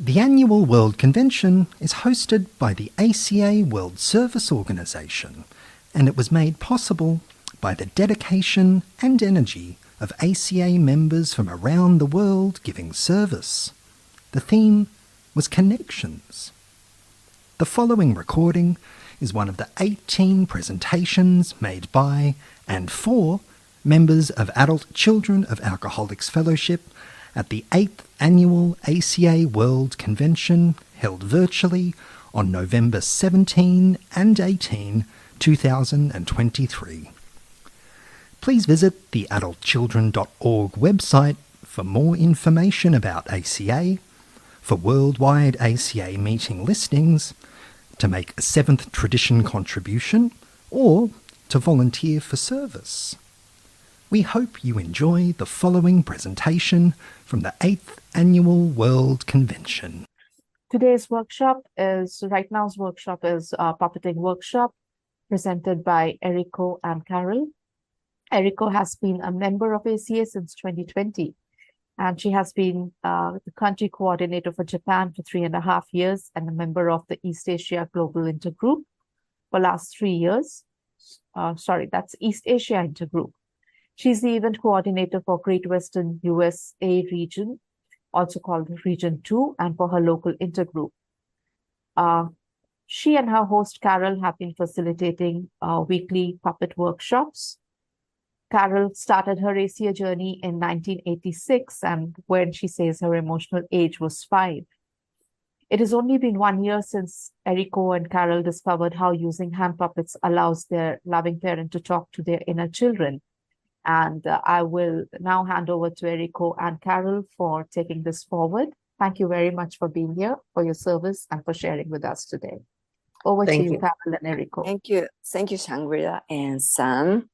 The annual World Convention is hosted by the ACA World Service Organization, and it was made possible by the dedication and energy of ACA members from around the world giving service. The theme was Connections. The following recording is one of the 18 presentations made by and for members of Adult Children of Alcoholics Fellowship at the 8th Annual ACA World Convention held virtually on November 17 and 18, 2023. Please visit the adultchildren.org website for more information about ACA, for worldwide ACA meeting listings, to make a 7th tradition contribution, or to volunteer for service. We hope you enjoy the following presentation from the 8th Annual World Convention. Today's workshop is, right now's workshop is Populating Workshop, presented by Eriko and Carol. Eriko has been a member of ACA since 2020, and she has been the country coordinator for Japan for 3.5 years and a member of the East Asia Global Intergroup for last 3 years. That's East Asia Intergroup. She's the event coordinator for Great Western USA region, also called Region 2, and for her local intergroup. She and her host, Carol, have been facilitating weekly puppet workshops. Carol started her ACA journey in 1986, and when she says her emotional age was 5. It has only been 1 year since Eriko and Carol discovered how using hand puppets allows their loving parent to talk to their inner children. And I will now hand over to Eriko and Carol for taking this forward. Thank you very much for being here, for your service, and for sharing with us today. Over to you, Carol and Eriko. Thank you. Thank you, Shangri-La and Sam.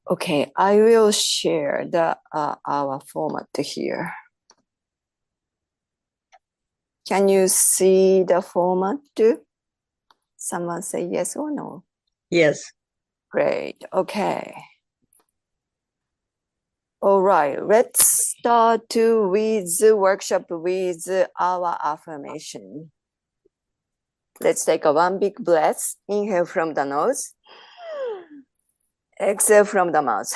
Okay, I will share the our format here. Can you see the format too? Someone say yes or no? Yes. Great. Okay. All right, let's start with the workshop with our affirmation. Let's take a one big breath. Inhale from the nose. Exhale from the mouth.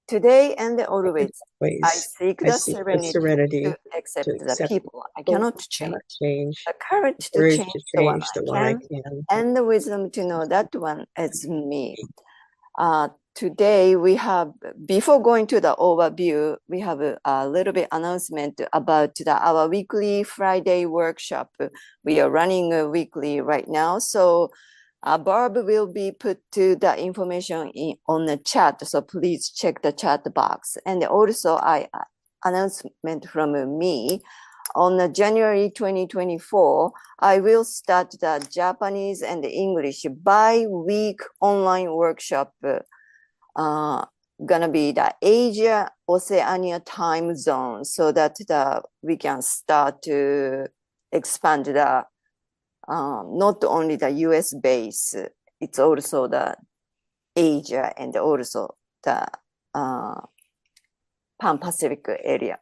Today and always, I seek the serenity to accept the people I cannot change, the courage to change the one I can, and the wisdom to know that one is me. Today we have, before going to the overview, we have a little bit announcement about our weekly Friday workshop. We are running weekly right now, so Barb will be put to the information on the chat, so please check the chat box. And also, announcement from me, on January 2024, I will start the Japanese and English bi-week online workshop. Gonna be the Asia Oceania time zone, so that we can start to expand the not only the US base, it's also the Asia and also the Pan-Pacific area.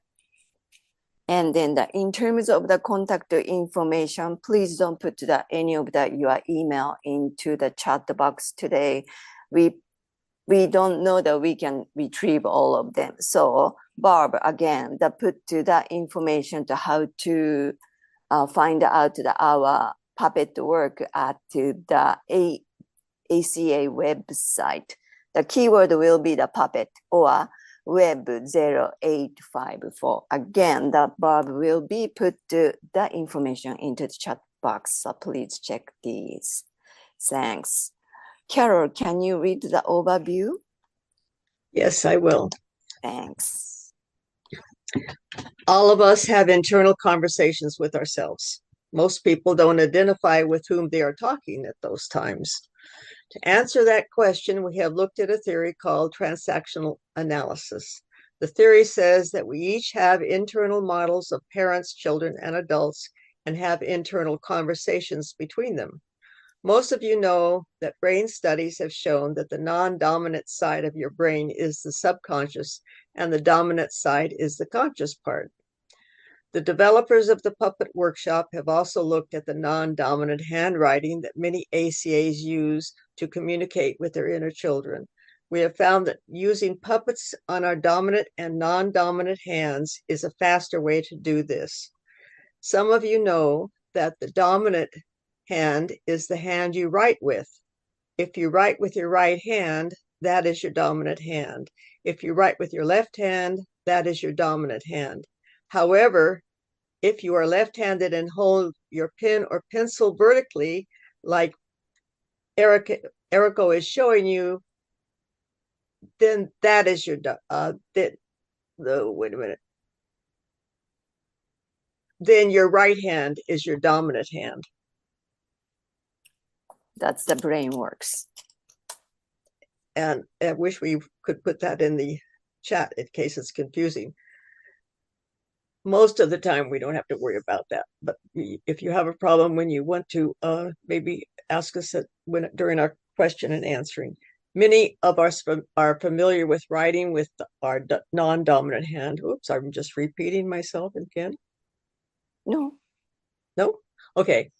And then in terms of the contact information, please don't put any of your email into the chat box today. We don't know that we can retrieve all of them. So Barb, again, put to the information to how to find out our puppet work at the ACA website. The keyword will be the puppet or web 0854. Again, the Barb will be put the information into the chat box, so please check these. Thanks. Carol, can you read the overview? Yes, I will. Thanks. All of us have internal conversations with ourselves. Most people don't identify with whom they are talking at those times. To answer that question, we have looked at a theory called transactional analysis. The theory says that we each have internal models of parents, children, and adults, and have internal conversations between them. Most of you know that brain studies have shown that the non-dominant side of your brain is the subconscious, and the dominant side is the conscious part. The developers of the Puppet Workshop have also looked at the non-dominant handwriting that many ACAs use to communicate with their inner children. We have found that using puppets on our dominant and non-dominant hands is a faster way to do this. Some of you know that the dominant hand is the hand you write with. If you write with your right hand, that is your dominant hand. If you write with your left hand, that is your dominant hand. However, if you are left-handed and hold your pen or pencil vertically, like Erico is showing you, then that is your, wait a minute. Then your right hand is your dominant hand. That's the brain works. And I wish we could put that in the chat in case it's confusing. Most of the time, we don't have to worry about that. But if you have a problem when you want to, maybe ask us during our question and answering. Many of us are familiar with writing with our non-dominant hand. Oops, I'm just repeating myself again. No. No? Okay.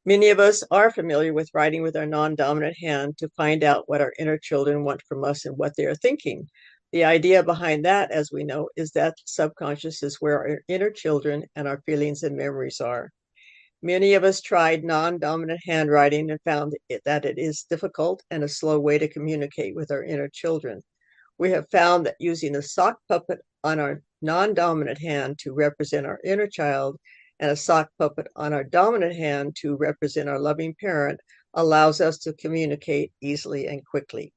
Many of us are familiar with writing with our non-dominant hand to find out what our inner children want from us and what they are thinking. The idea behind that, as we know, is that subconscious is where our inner children and our feelings and memories are. Many of us tried non-dominant handwriting and found that it is difficult and a slow way to communicate with our inner children. We have found that using a sock puppet on our non-dominant hand to represent our inner child and a sock puppet on our dominant hand to represent our loving parent allows us to communicate easily and quickly.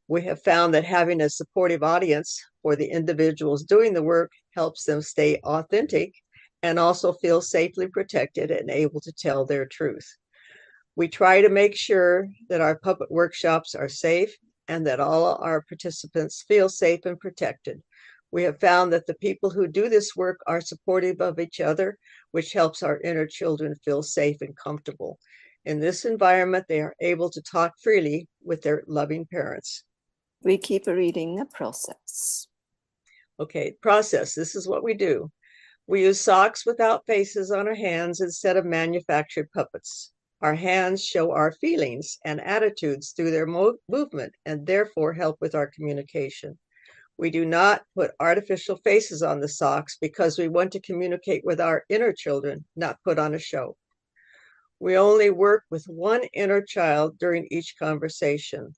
We have found that having a supportive audience for the individuals doing the work helps them stay authentic and also feel safely protected and able to tell their truth. We try to make sure that our puppet workshops are safe and that all our participants feel safe and protected. We have found that the people who do this work are supportive of each other, which helps our inner children feel safe and comfortable. In this environment, they are able to talk freely with their loving parents. We keep reading the process. Okay, process. This is what we do. We use socks without faces on our hands instead of manufactured puppets. Our hands show our feelings and attitudes through their movement and therefore help with our communication. We do not put artificial faces on the socks because we want to communicate with our inner children, not put on a show. We only work with one inner child during each conversation.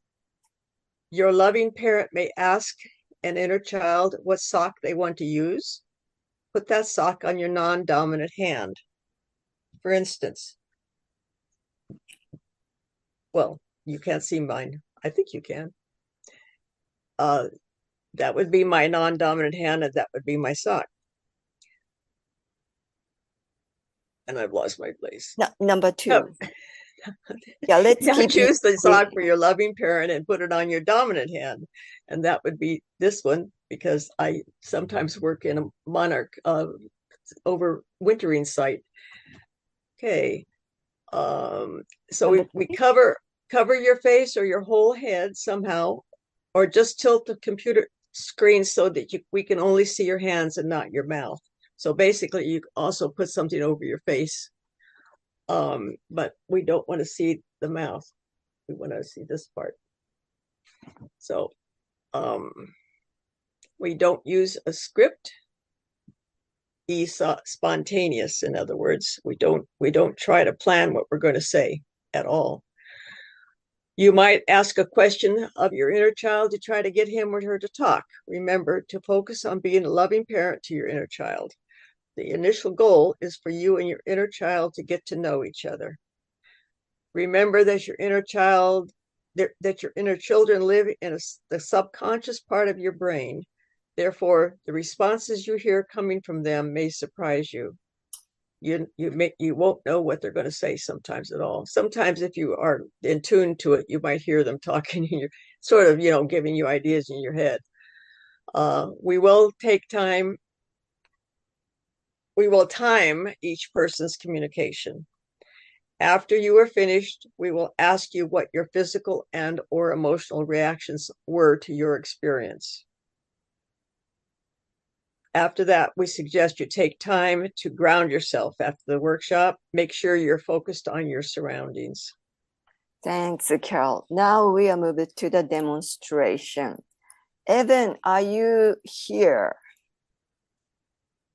Your loving parent may ask an inner child what sock they want to use. Put that sock on your non-dominant hand. For instance, well, you can't see mine. I think you can. That would be my non-dominant hand, and that would be my sock. And I've lost my place. No, number two. Oh. Yeah, let's now keep choose the sock for your loving parent and put it on your dominant hand. And that would be this one, because I sometimes work in a monarch overwintering site. Okay. So we cover your face or your whole head somehow, or just tilt the computer screen so that we can only see your hands and not your mouth. So basically, you also put something over your face, but we don't want to see the mouth. We want to see this part. So we don't use a script. Be spontaneous. In other words, we don't try to plan what we're going to say at all. You might ask a question of your inner child to try to get him or her to talk. Remember to focus on being a loving parent to your inner child. The initial goal is for you and your inner child to get to know each other. Remember that your inner children live in the subconscious part of your brain. Therefore, the responses you hear coming from them may surprise you. You won't know what they're going to say sometimes at all. Sometimes if you are in tune to it, you might hear them talking and you're sort of, giving you ideas in your head. We will time each person's communication. After you are finished, we will ask you what your physical and or emotional reactions were to your experience. After that, we suggest you take time to ground yourself after the workshop. Make sure you're focused on your surroundings. Thanks, Carol. Now we are moving to the demonstration. Evan, are you here?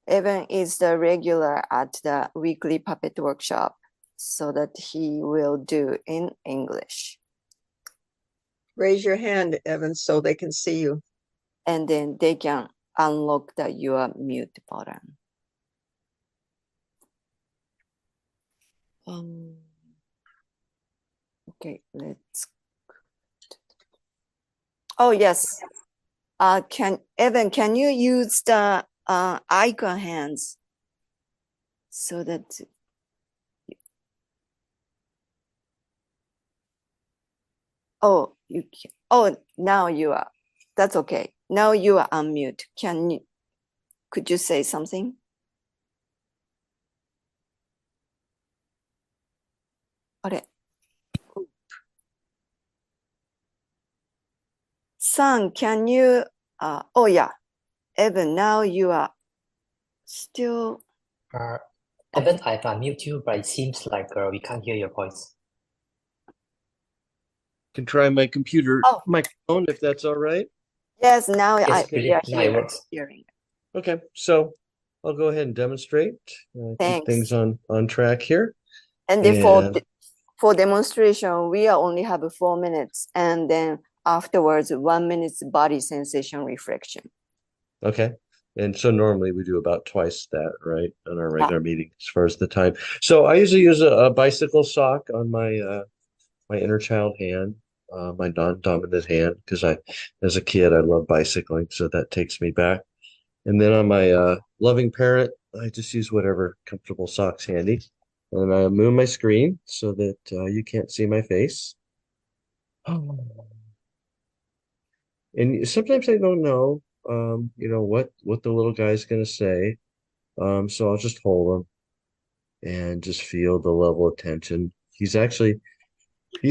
Evan is the regular at the weekly puppet workshop, so that he will do in English. Raise your hand, Evan, so they can see you. And then they can unlock your mute button. Okay, let's. Oh yes. Evan, can you use the icon hands so that. Oh, you can. Oh, now you are. That's okay. Now you are on mute. Could you say something? Okay. Son, can you, oh yeah, Evan, now you are still. Evan, I've unmuted you, but it seems like we can't hear your voice. Can try my computer microphone if that's all right. Yes, now Yes, now it works. Hearing. Okay, so I'll go ahead and demonstrate. Keep things on track here. And for demonstration, we only have 4 minutes, and then afterwards 1 minute body sensation reflection. Okay. And so normally we do about twice that, right, on our regular meeting as far as the time. So I usually use a bicycle sock on my my inner child hand, my non-dominant hand, because as a kid, I loved bicycling, so that takes me back. And then on my loving parent, I just use whatever comfortable socks handy. And I move my screen so that you can't see my face. And sometimes I don't know, you know, what the little guy's going to say. So I'll just hold him and just feel the level of tension. He's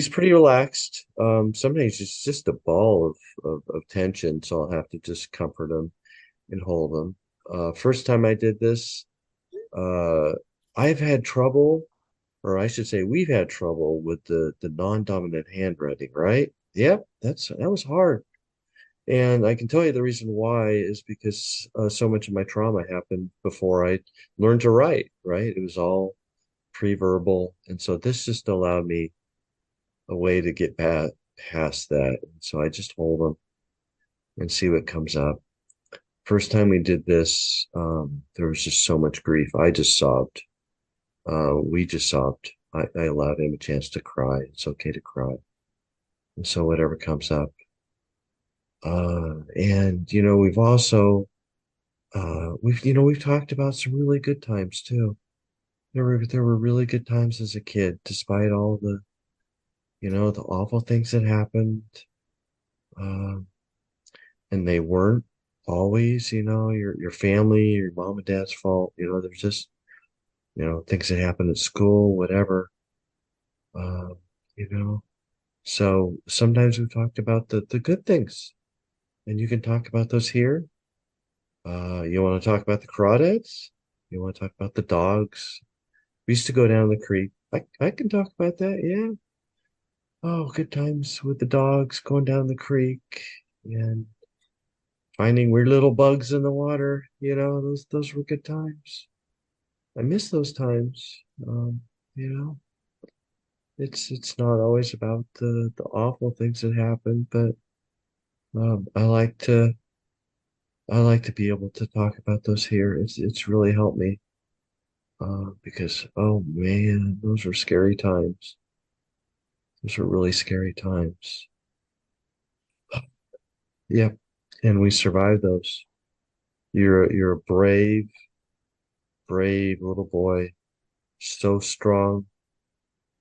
pretty relaxed. Sometimes it's just a ball of tension, so I'll have to just comfort him and hold him. First time I did this, I've had trouble, or I should say we've had trouble with the non-dominant handwriting, right? Yep, that was hard. And I can tell you the reason why is because so much of my trauma happened before I learned to write, right? It was all pre-verbal. And so this just allowed me a way to get past that. And so I just hold them and see what comes up. First time we did this, there was just so much grief. I just sobbed. We just sobbed. I allowed him a chance to cry. It's okay to cry. And so whatever comes up. And you know, we've also we've talked about some really good times too. There were really good times as a kid, despite all the the awful things that happened. And they weren't always, your family, your mom and dad's fault. There's just, things that happen at school, whatever. Uh, you know. So sometimes we've talked about the good things, and you can talk about those here. You want to talk about the crawdads? You want to talk about the dogs? We used to go down the creek. I can talk about that, yeah. Oh, good times with the dogs going down the creek and finding weird little bugs in the water. Those were good times. I miss those times. You know, it's not always about the awful things that happen, but I like to be able to talk about those here. It's really helped me. Because oh man, those were scary times. Those were really scary times. Yeah, and we survived those. You're a brave little boy. So strong,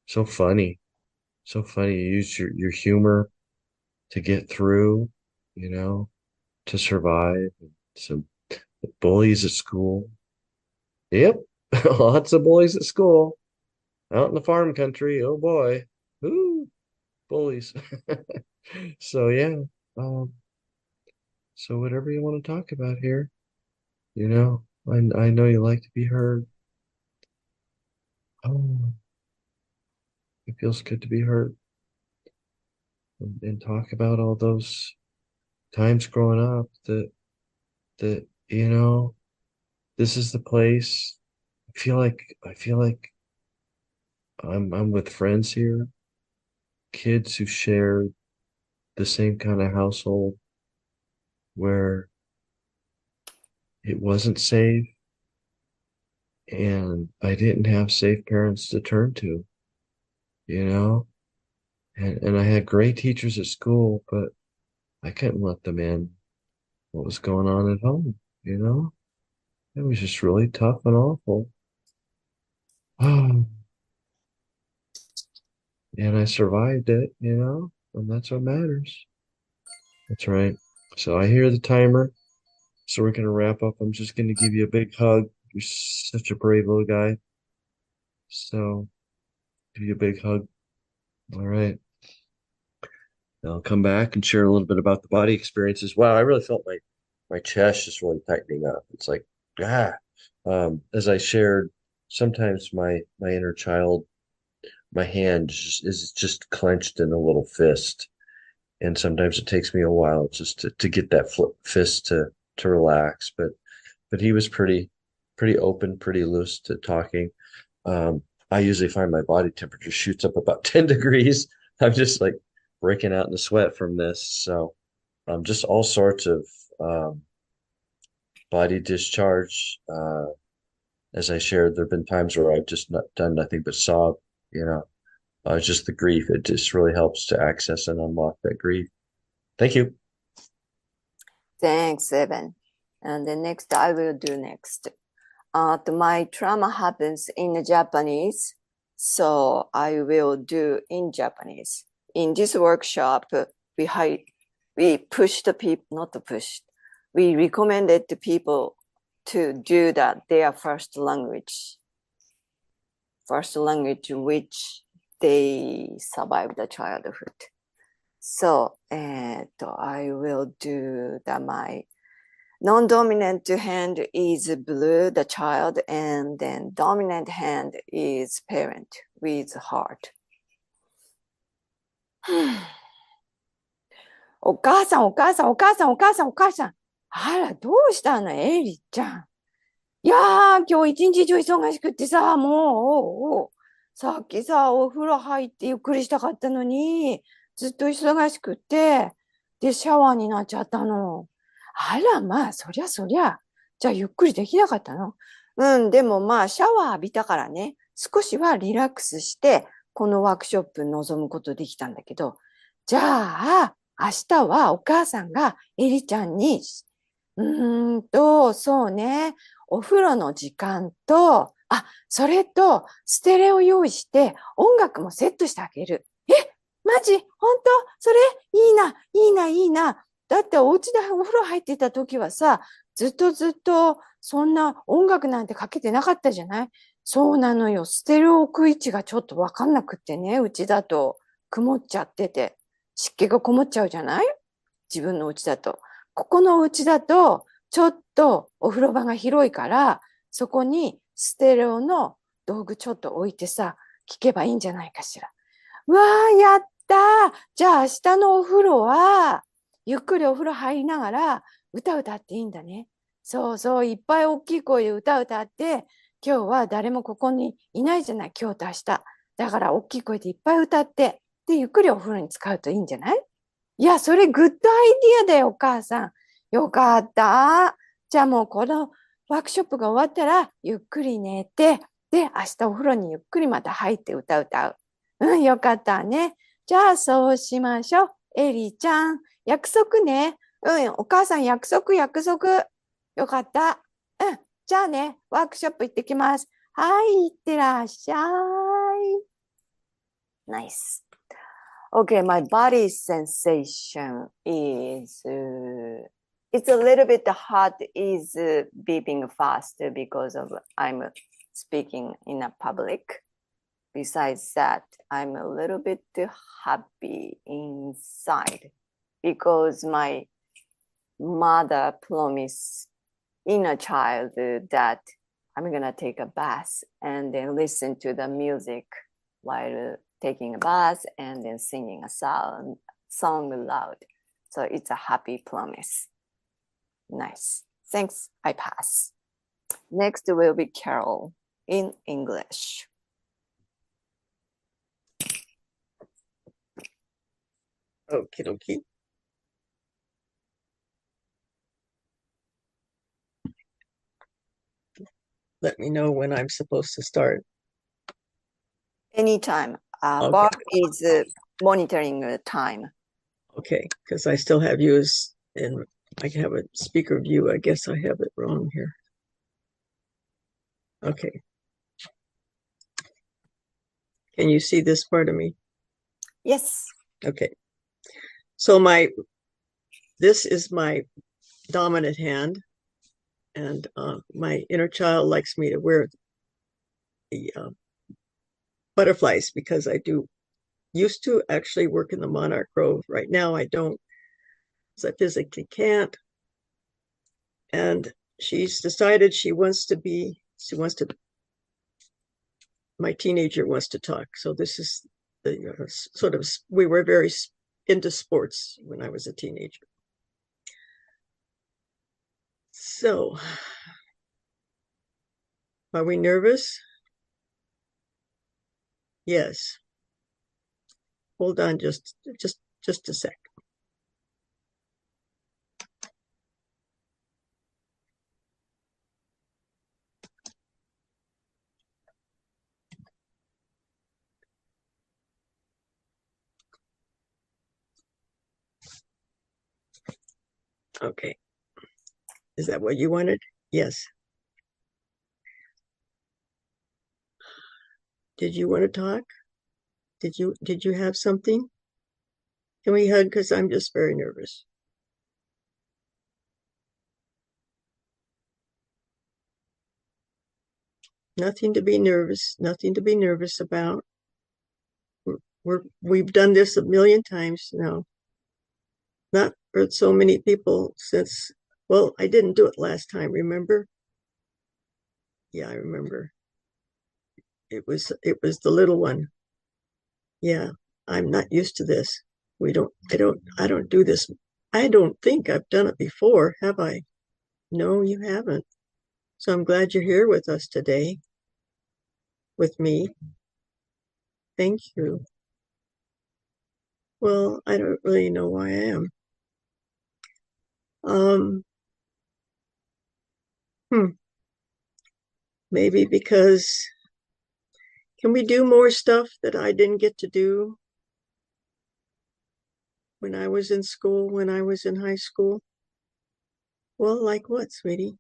so funny, so funny. You use your humor to get through, you know, to survive. Some bullies at school. Yep, lots of bullies at school. Out in the farm country. Oh boy. Ooh, bullies. So yeah. Um, so whatever you want to talk about here. You know, I know you like to be heard. Oh, it feels good to be heard and talk about all those times growing up that you know, this is the place. I feel like I'm with friends here, kids who share the same kind of household where it wasn't safe and I didn't have safe parents to turn to, you know? And I had great teachers at school, but I couldn't let them in what was going on at home, you know? It was just really tough and awful. And I survived it, you know? And that's what matters. That's right. So I hear the timer. So we're gonna wrap up. I'm just gonna give you a big hug. You're such a brave little guy. So give you a big hug. All right. I'll come back and share a little bit about the body experiences. Wow, I really felt my chest just really tightening up. It's like, ah. As I shared, sometimes my inner child, my hand is just clenched in a little fist. And sometimes it takes me a while just to get that fist to relax. But he was pretty open, pretty loose to talking. I usually find my body temperature shoots up about 10 degrees. I'm just like breaking out in the sweat from this. So just all sorts of um, body discharge. As I shared, there have been times where I've just not done nothing but sob, you know, just the grief. It just really helps to access and unlock that grief. Thank you. Thanks, Evan. And the next I will do next. My trauma happens in Japanese, so I will do in Japanese. In this workshop, we push the people, not to push, we recommended the people to do that their first language which they survived the childhood. So, I will do that. My non-dominant hand is blue, the child, and then dominant hand is parent with heart. お母さん、お母さん、お母さん、お母さん、お母さん。あら、どうしたの、エリちゃん。いやー、今日一日中忙しくってさ、もう、さっきさ、お風呂入ってゆっくりしたかったのに、ずっと忙しくって、で、シャワーになっちゃったの。あら、まあ、そりゃ。じゃあ、ゆっくりできなかったの？でもまあ、シャワー浴びたからね、少しはリラックスして、このワークショップに臨むことできたんだけど、じゃあ、明日はお母さんがエリちゃんに、そうね、お風呂の時間と、それと、ステレオ用意して、音楽もセットしてあげる。マジ？本当？それいいな。だってお家でお風呂入ってた時はさ、ずっと、そんな音楽なんてかけてなかったじゃない？そうなのよ。ステレオ置く位置がちょっとわかんなくってね、うちだと曇っちゃってて、湿気がこもっちゃうじゃない？自分の家だと。ここの家だと、ちょっとお風呂場が広いから、そこにステレオの道具ちょっと置いてさ、聞けばいいんじゃないかしら。わー、やったー。じゃあ明日のお風呂は、ゆっくりお風呂入りながら歌っていいんだね。そう、いっぱい大きい声で歌って、今日は誰もここにいないじゃない、今日と明日。だから大きい声でいっぱい歌って、で、ゆっくりお風呂に使うといいんじゃない？いや、それグッドアイディアだよ、お母さん。よかった。じゃあもうこのワークショップが終わったら、ゆっくり寝て、で、明日お風呂にゆっくりまた入って歌う。よかったね。じゃあそうしましょう。エリちゃん、約束ね。お母さん約束。よかった。じゃあね、ワークショップ行ってきます。はい、行ってらっしゃい。Nice. Okay, my body sensation is, it's a little bit heart is beating fast because of I'm speaking in a public. Besides that, I'm a little bit happy inside because my mother promised inner child that I'm gonna take a bath and then listen to the music while taking a bath and then singing a song loud. So it's a happy promise. Nice. Thanks. I pass. Next will be Carol in English. Okie dokie. Let me know when I'm supposed to start. Anytime. Okay. Bob is monitoring the time. Okay, because I still have you as in, I have a speaker view. I guess I have it wrong here. Okay. Can you see this part of me? Yes. Okay. So this is my dominant hand, and my inner child likes me to wear the butterflies because I used to actually work in the Monarch Grove. Right now I don't, because I physically can't. And she's decided my teenager wants to talk. So this is the sort of, we were very into sports when I was a teenager. So, are we nervous? Yes. Hold on just a sec. Okay. Is that what you wanted? Yes. Did you want to talk? Did you have something? Can we hug? Because I'm just very nervous. Nothing to be nervous about. We've done this a million times now. Not for so many people since, well, I didn't do it last time, remember? Yeah, I remember. It was the little one. Yeah, I'm not used to this. I don't do this. I don't think I've done it before, have I? No, you haven't. So I'm glad you're here with us today. With me. Thank you. Well, I don't really know why I am. Maybe because, can we do more stuff that I didn't get to do when I was in school, when I was in high school? Well, like what, sweetie?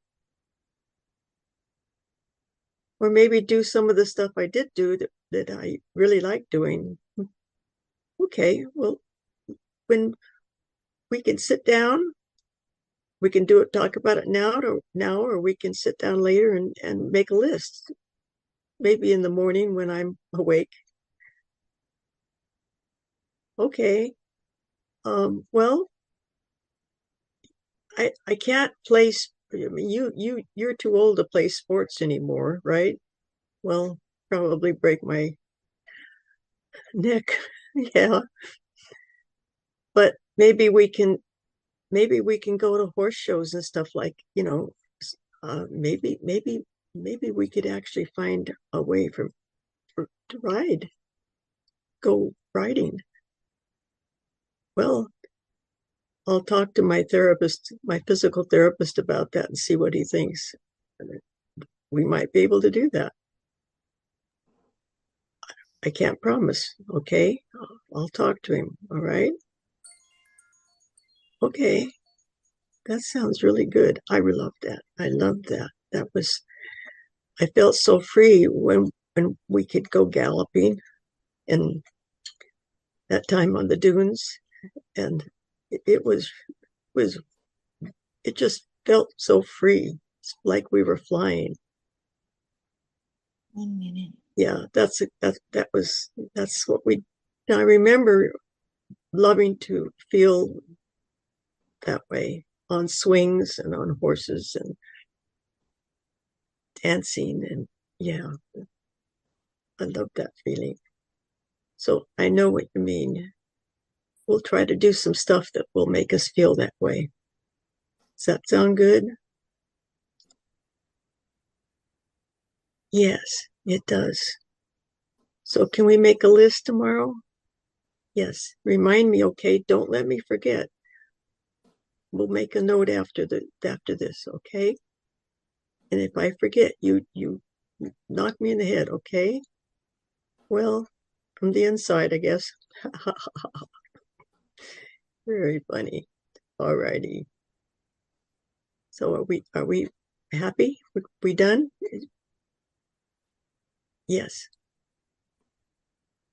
Or maybe do some of the stuff I did do that I really like doing. Okay, well, when we can sit down, we can talk about it now, or we can sit down later and make a list. Maybe in the morning when I'm awake. Okay. Well, I can't play. I mean, you're too old to play sports anymore, right? Well, probably break my neck. Yeah. But maybe we can go to horse shows and stuff, like, maybe we could actually find a way to go riding. Well, I'll talk to my physical therapist about that and see what he thinks. We might be able to do that. I can't promise, okay? I'll talk to him, all right? Okay. That sounds really good. I love that. I love that. I felt so free when we could go galloping and that time on the dunes, and it just felt so free. It's like we were flying. 1 minute. Yeah, that's what I remember loving to feel that way on swings and on horses, and dancing, and yeah, I love that feeling. So I know what you mean. We'll try to do some stuff that will make us feel that way. Does that sound good? Yes, it does. So can we make a list tomorrow? Yes, remind me, okay? Don't let me forget. We'll make a note after this, okay? And if I forget, you knock me in the head, okay? Well, from the inside, I guess. Very funny. All righty. So are we happy? We done? Yes.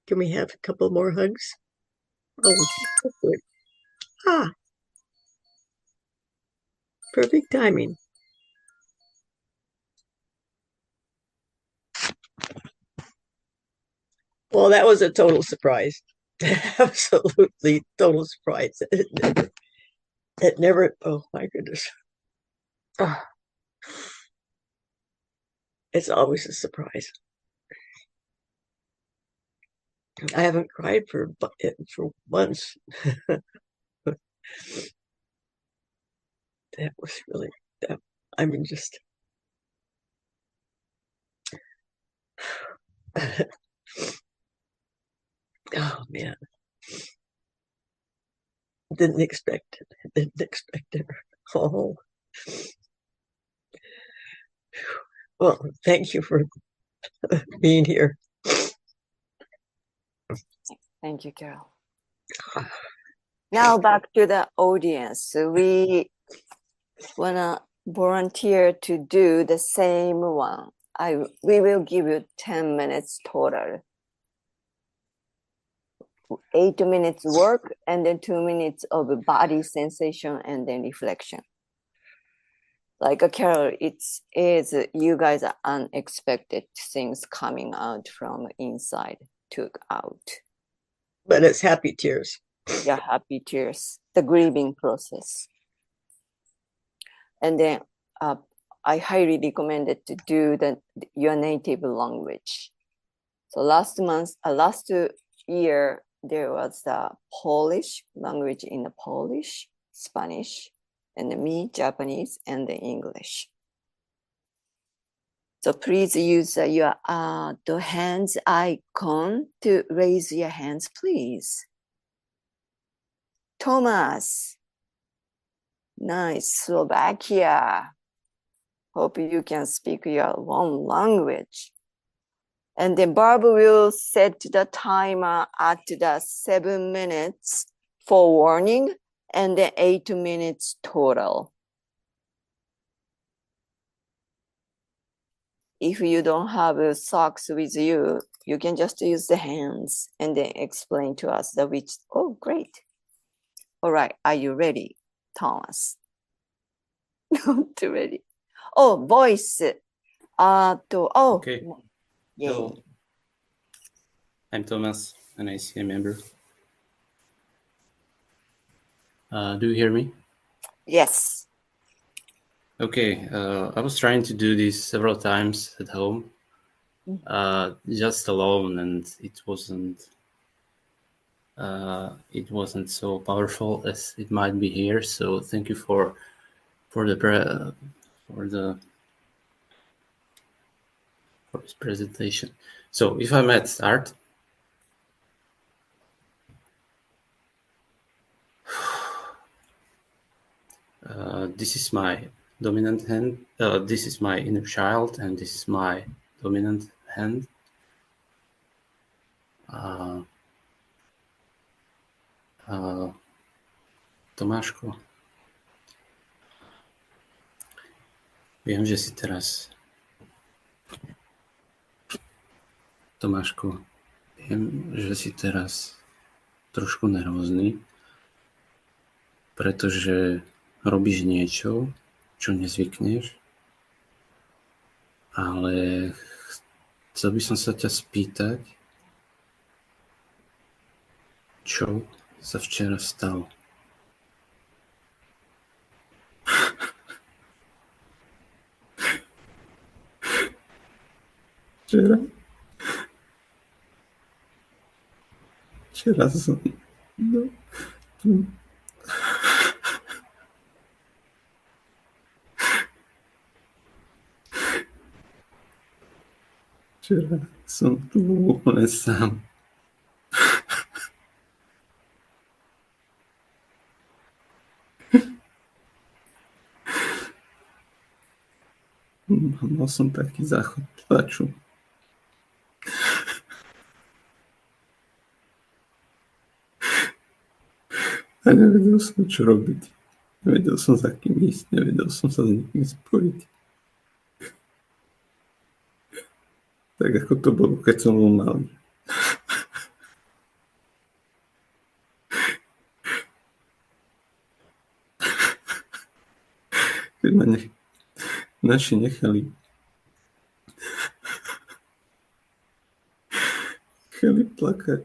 Can we have a couple more hugs? Oh, good. Ah, perfect timing. Well, that was a total surprise. Absolutely total surprise. It never, oh my goodness. Oh, it's always a surprise. I haven't cried for months. That was really, I mean, just, oh man. Didn't expect it. Oh. Well, thank you for being here. Thank you, Carol. Now back to the audience. We want to volunteer to do the same one. We will give you 10 minutes total. 8 minutes work and then 2 minutes of body sensation and then reflection. Like a Carol, it's you guys are unexpected things coming out from inside, took out. But it's happy tears. Yeah, happy tears, the grieving process. And then I highly recommend it to do your native language. So last year, there was the Polish language in the Polish, Spanish, and me, Japanese, and the English. So please use your the hands icon to raise your hands, please. Thomas, nice, Slovakia. Hope you can speak your own language. And then Barb will set the timer at the 7 minutes for warning and then 8 minutes total. If you don't have socks with you, you can just use the hands and then explain to us the which. Oh, great. All right, are you ready, Thomas? Not ready. Oh, voice. Okay. Yay. Hello. I'm Thomas, an ACA member. Do you hear me? Yes. Okay. I was trying to do this several times at home, just alone, and it wasn't so powerful as it might be here. So thank you for this presentation. So if I might start. This is my dominant hand. This is my inner child, and this is my dominant hand. Tomáško, viem, že si teraz... Tomáško, viem, že si teraz trošku nervózny, pretože robíš niečo, čo nezvykneš, ale chcel by som sa ťa spýtať, čo sa včera stalo. Včera, včera som... No, včera som tu bol úplne sám. Mal som taký záchod plaču. A nevedel som, čo robiť. Nevedel som, za kým ísť. Nevedel som sa s nikým spojiť. Tak ako to bolo, keď som bol malý. Keď ma naši nechali plakať.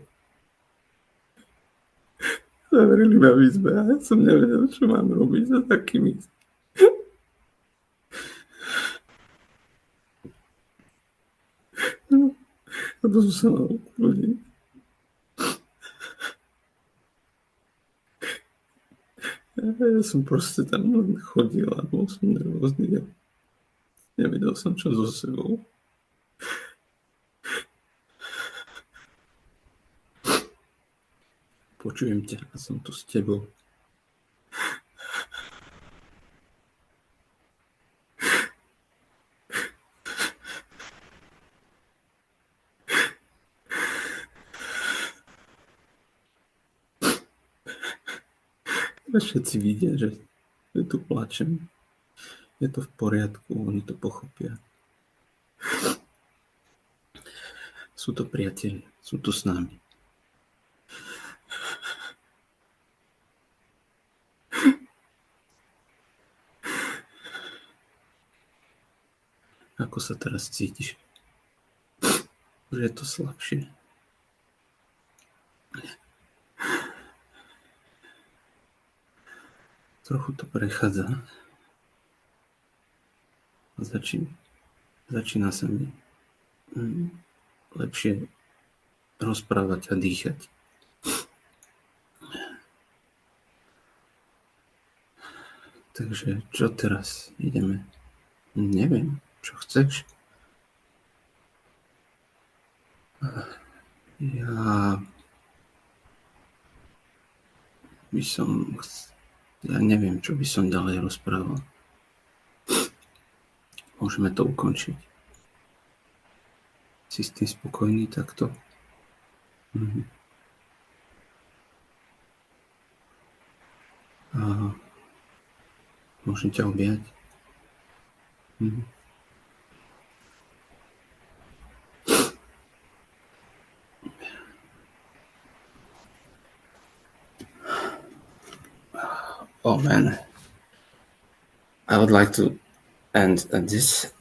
Zavreli ma v izbe a ja som nevedel, čo mám robiť za takým ísť. A to som sa mal ukloniť. Ja som proste tam len chodil a bol som nervózny. Nevedel som, čo so sebou. Počujem ťa a som tu s tebou. A všetci vidia, že tu plačem. Je to v poriadku, oni to pochopia. Sú to priatelia, sú tu s nami. Ako sa teraz cítiš? Už je to slabšie. Trochu to prechádza. Začína sa mi lepšie rozprávať a dýchať. Takže čo teraz? Ideme? Neviem, čo chceš? Ja neviem, čo by som ďalej rozprával. Môžeme to ukončiť. Si s tým spokojný takto? A môžem ťa objať? Oh man, I would like to end this.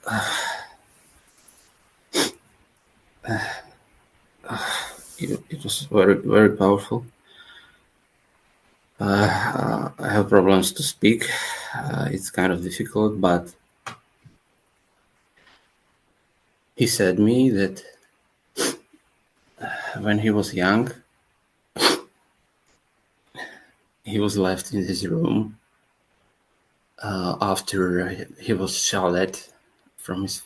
It was very, very powerful. I have problems to speak. It's kind of difficult, but he said me that when he was young, he was left in his room after he was shot from his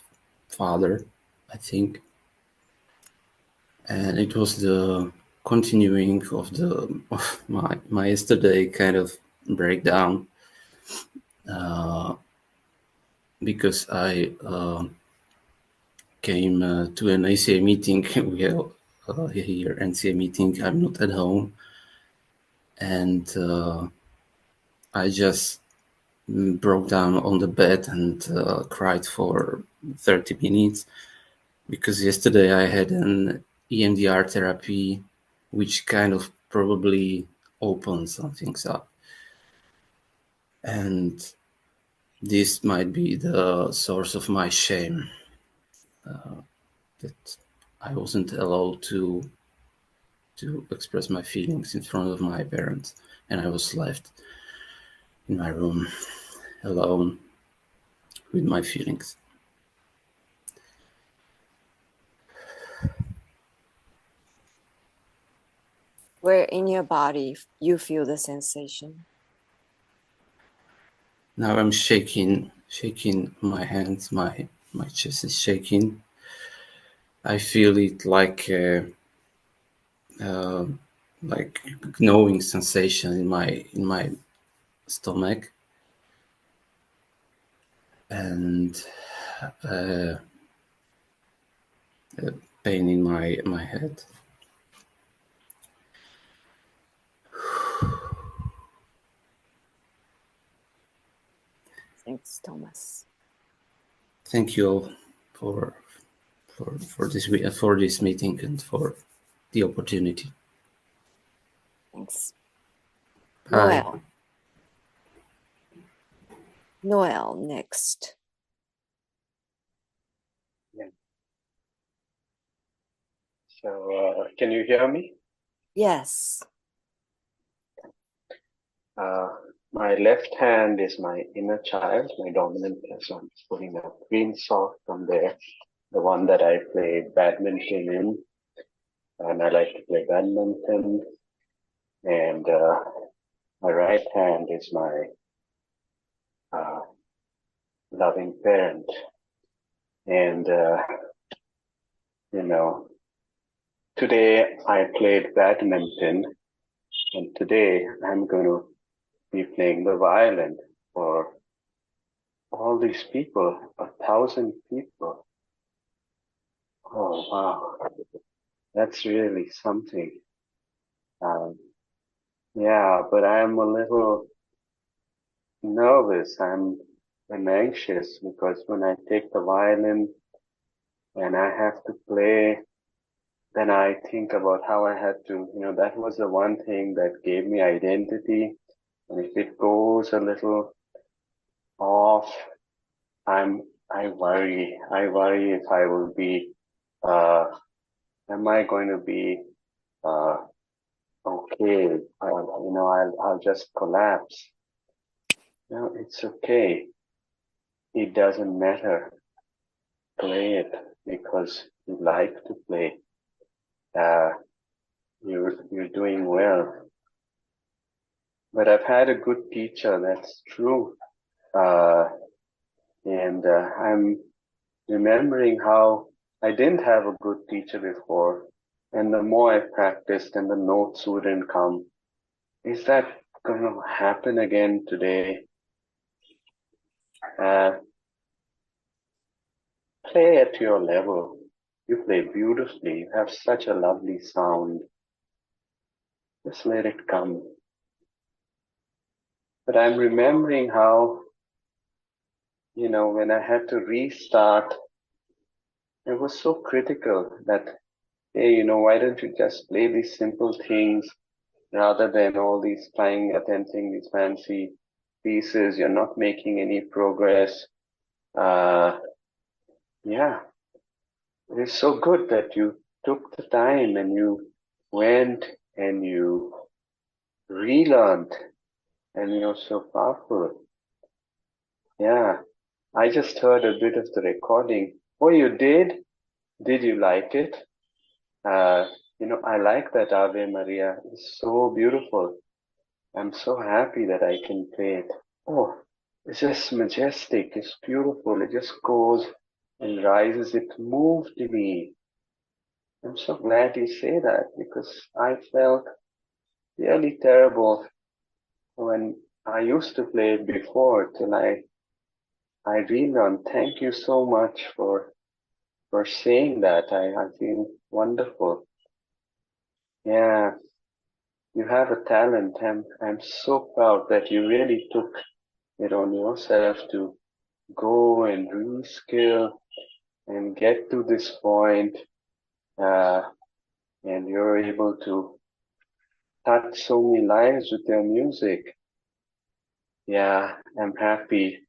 father, I think. And it was the continuing of my yesterday kind of breakdown, because I came to an ACA meeting. We have here NCA meeting. I'm not at home, and I just broke down on the bed and cried for 30 minutes because yesterday I had an EMDR therapy, which kind of probably opened some things up. And this might be the source of my shame, that I wasn't allowed to express my feelings in front of my parents, and I was left in my room alone with my feelings. Where in your body you feel the sensation? Now I'm shaking my hands, my chest is shaking. I feel it like gnawing sensation in my stomach, and pain in my head. Thanks, Thomas. Thank you all for this meeting and for the opportunity. Thanks. Bye. Noel next. Yeah. So, can you hear me? Yes. My left hand is my inner child, my dominant. So I'm putting a green sock on there, the one that I play badminton in, and I like to play badminton. And my right hand is my loving parent. And today I played badminton, and today I'm going to be playing the violin for all these people, 1,000 people. Oh, wow. That's really something. Yeah, but I'm a little nervous. I'm anxious because when I take the violin and I have to play, then I think about how I had to, that was the one thing that gave me identity. And if it goes a little off, I worry if I will be, am I going to be, okay? I'll just collapse. No, it's okay. It doesn't matter. Play it because you like to play. You're doing well. But I've had a good teacher, that's true. And I'm remembering how I didn't have a good teacher before. And the more I practiced and the notes wouldn't come. Is that going to happen again today? Play at your level. You play beautifully. You have such a lovely sound. Just let it come. But I'm remembering how, when I had to restart, it was so critical that, hey, why don't you just play these simple things rather than all these attempting these fancy pieces? You're not making any progress. Yeah, it's so good that you took the time and you went and you relearned, and you're so powerful. Yeah, I just heard a bit of the recording. Oh, you did? Did you like it? I like that Ave Maria. It's so beautiful. I'm so happy that I can play it. Oh, it's just majestic. It's beautiful. It just goes and rises. It moved me. I'm so glad you say that because I felt really terrible when I used to play it before till I relearned. Thank you so much for saying that. I feel wonderful. Yeah, you have a talent. I'm so proud that you really took it on yourself to go and reskill and get to this point, and you're able to touch so many lives with your music. Yeah, I'm happy.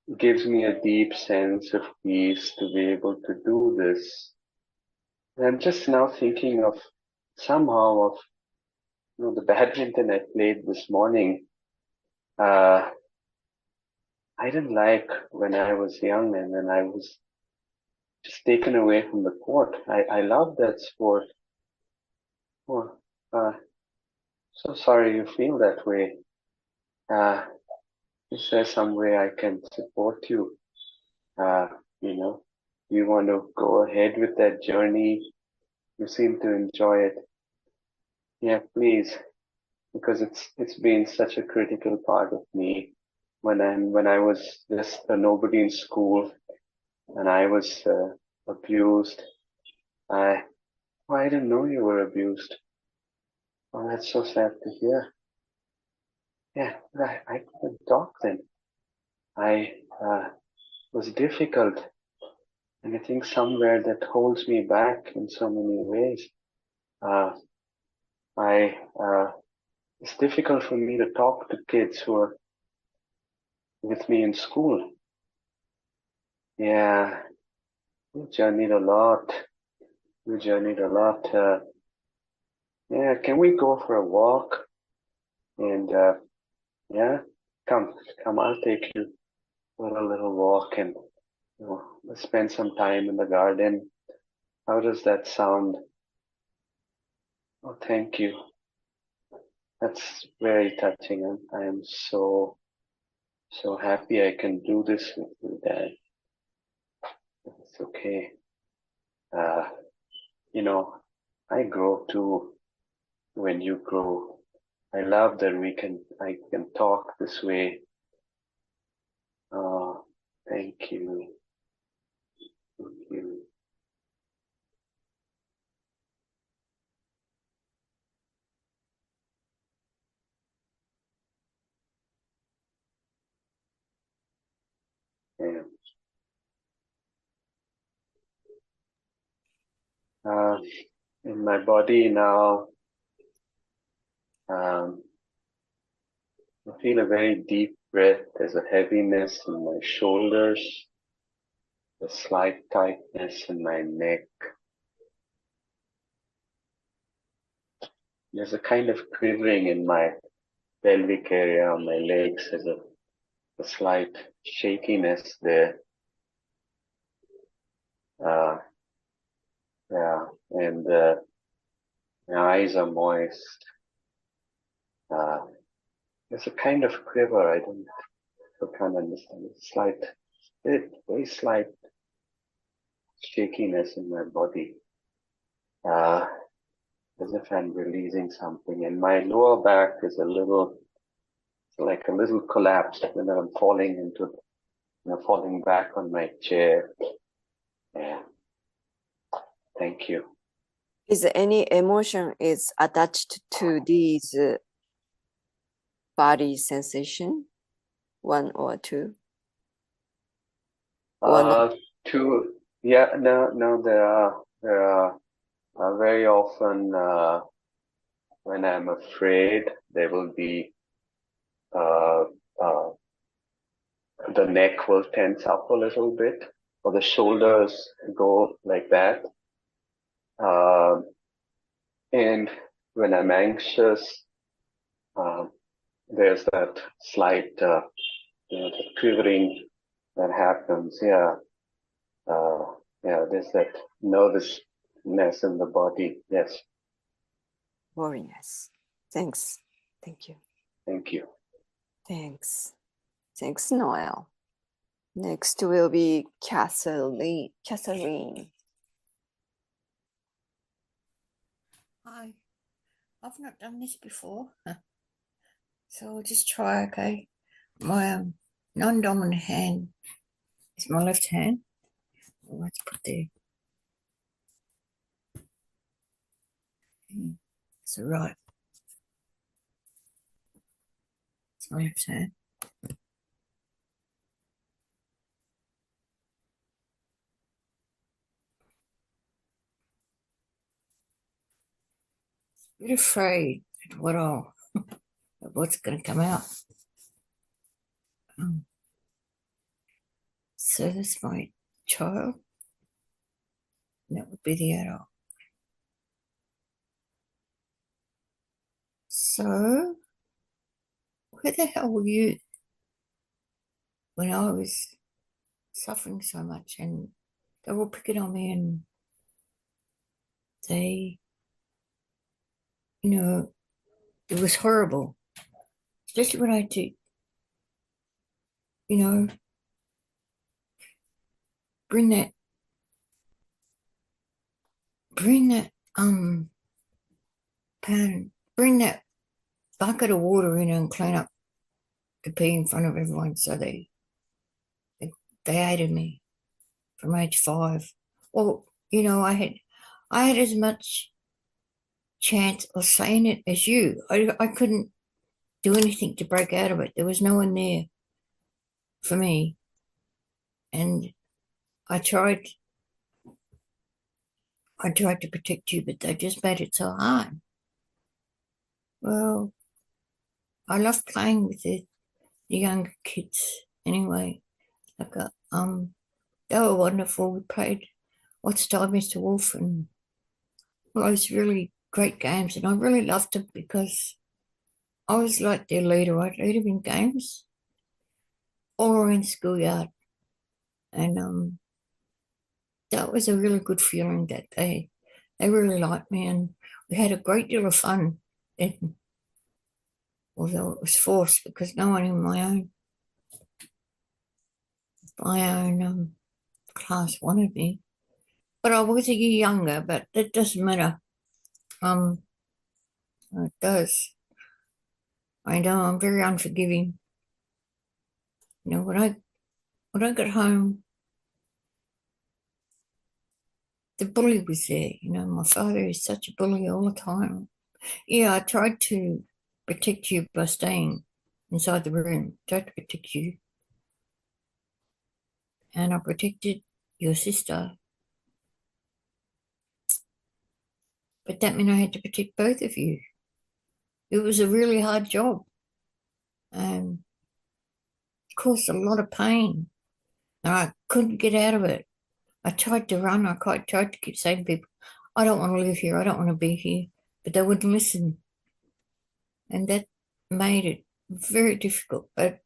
It gives me a deep sense of peace to be able to do this. And I'm just now thinking of somehow of the badminton I played this morning. I didn't like when I was young and then I was just taken away from the court. I love that sport. Oh, so sorry you feel that way. Is there some way I can support you? You know, you want to go ahead with that journey? You seem to enjoy it. Yeah, please, because it's been such a critical part of me. When I was just a nobody in school and I was abused, I I didn't know you were abused. Oh, that's so sad to hear. Yeah, I couldn't talk then. I was difficult, and I think somewhere that holds me back in so many ways. Uh, I it's difficult for me to talk to kids who are with me in school. Yeah, we journeyed a lot. We journeyed a lot. Yeah, can we go for a walk? And yeah, come, I'll take you for a little walk and let's spend some time in the garden. How does that sound? Oh, thank you. That's very touching. I am so happy I can do this with you, Dad. It's okay. Uh, I grow too when you grow. I love that I can talk this way. Oh, thank you. Thank you. Yeah. In my body now, um, I feel a very deep breath. There's a heaviness in my shoulders, a slight tightness in my neck. There's a kind of quivering in my pelvic area on my legs. There's a slight shakiness there. Yeah, and my eyes are moist. There's a kind of quiver. I can't understand. Very slight shakiness in my body. As if I'm releasing something. And my lower back is like a little collapsed when I'm falling back on my chair. Yeah. Thank you. Is any emotion is attached to these body sensation? One or two? Two. Yeah. No. There are very often when I'm afraid, there will be uh, uh, the neck will tense up a little bit, or the shoulders go like that. And when I'm anxious, there's that slight, that quivering that happens. Yeah. There's that nervousness in the body. Yes. Very nice. Thanks. Thank you. Thank you. Thanks. Thanks, Noel. Next will be Catherine. Hi, I've not done this before, so I'll just try, okay? My non-dominant hand is my left hand. Let's put there. It's the right. It's my left hand. A bit afraid at what's going to come out. So that's my child. And that would be the adult. So, where the hell were you when I was suffering so much and they were picking on me and they it was horrible, especially when I had to, you know, bring that bring that bucket of water in and clean up the pee in front of everyone. So they hated me from age 5. Well, you know, I had as much chance of saying it as you. I couldn't do anything to break out of it. There was no one there for me. And I tried to protect you, but they just made it so hard. Well, I love playing with the younger kids anyway. Like, they were wonderful. We played What's Time, Mr. Wolf, and all those really great games. And I really loved it because I was like their leader. I'd lead them in games all around the schoolyard. And that was a really good feeling that they really liked me. And we had a great deal of fun. And although it was forced because no one in my own class wanted me. But I was a year younger, but it doesn't matter. It does. I know I'm very unforgiving. You know, when I got home, the bully was there. You know, my father is such a bully all the time. Yeah, I tried to protect you by staying inside the room. Tried to protect you. And I protected your sister. But that meant I had to protect both of you. It was a really hard job. And caused a lot of pain. And I couldn't get out of it. I tried to run. I tried to keep saying to people, I don't want to live here. I don't want to be here. But they wouldn't listen. And that made it very difficult. But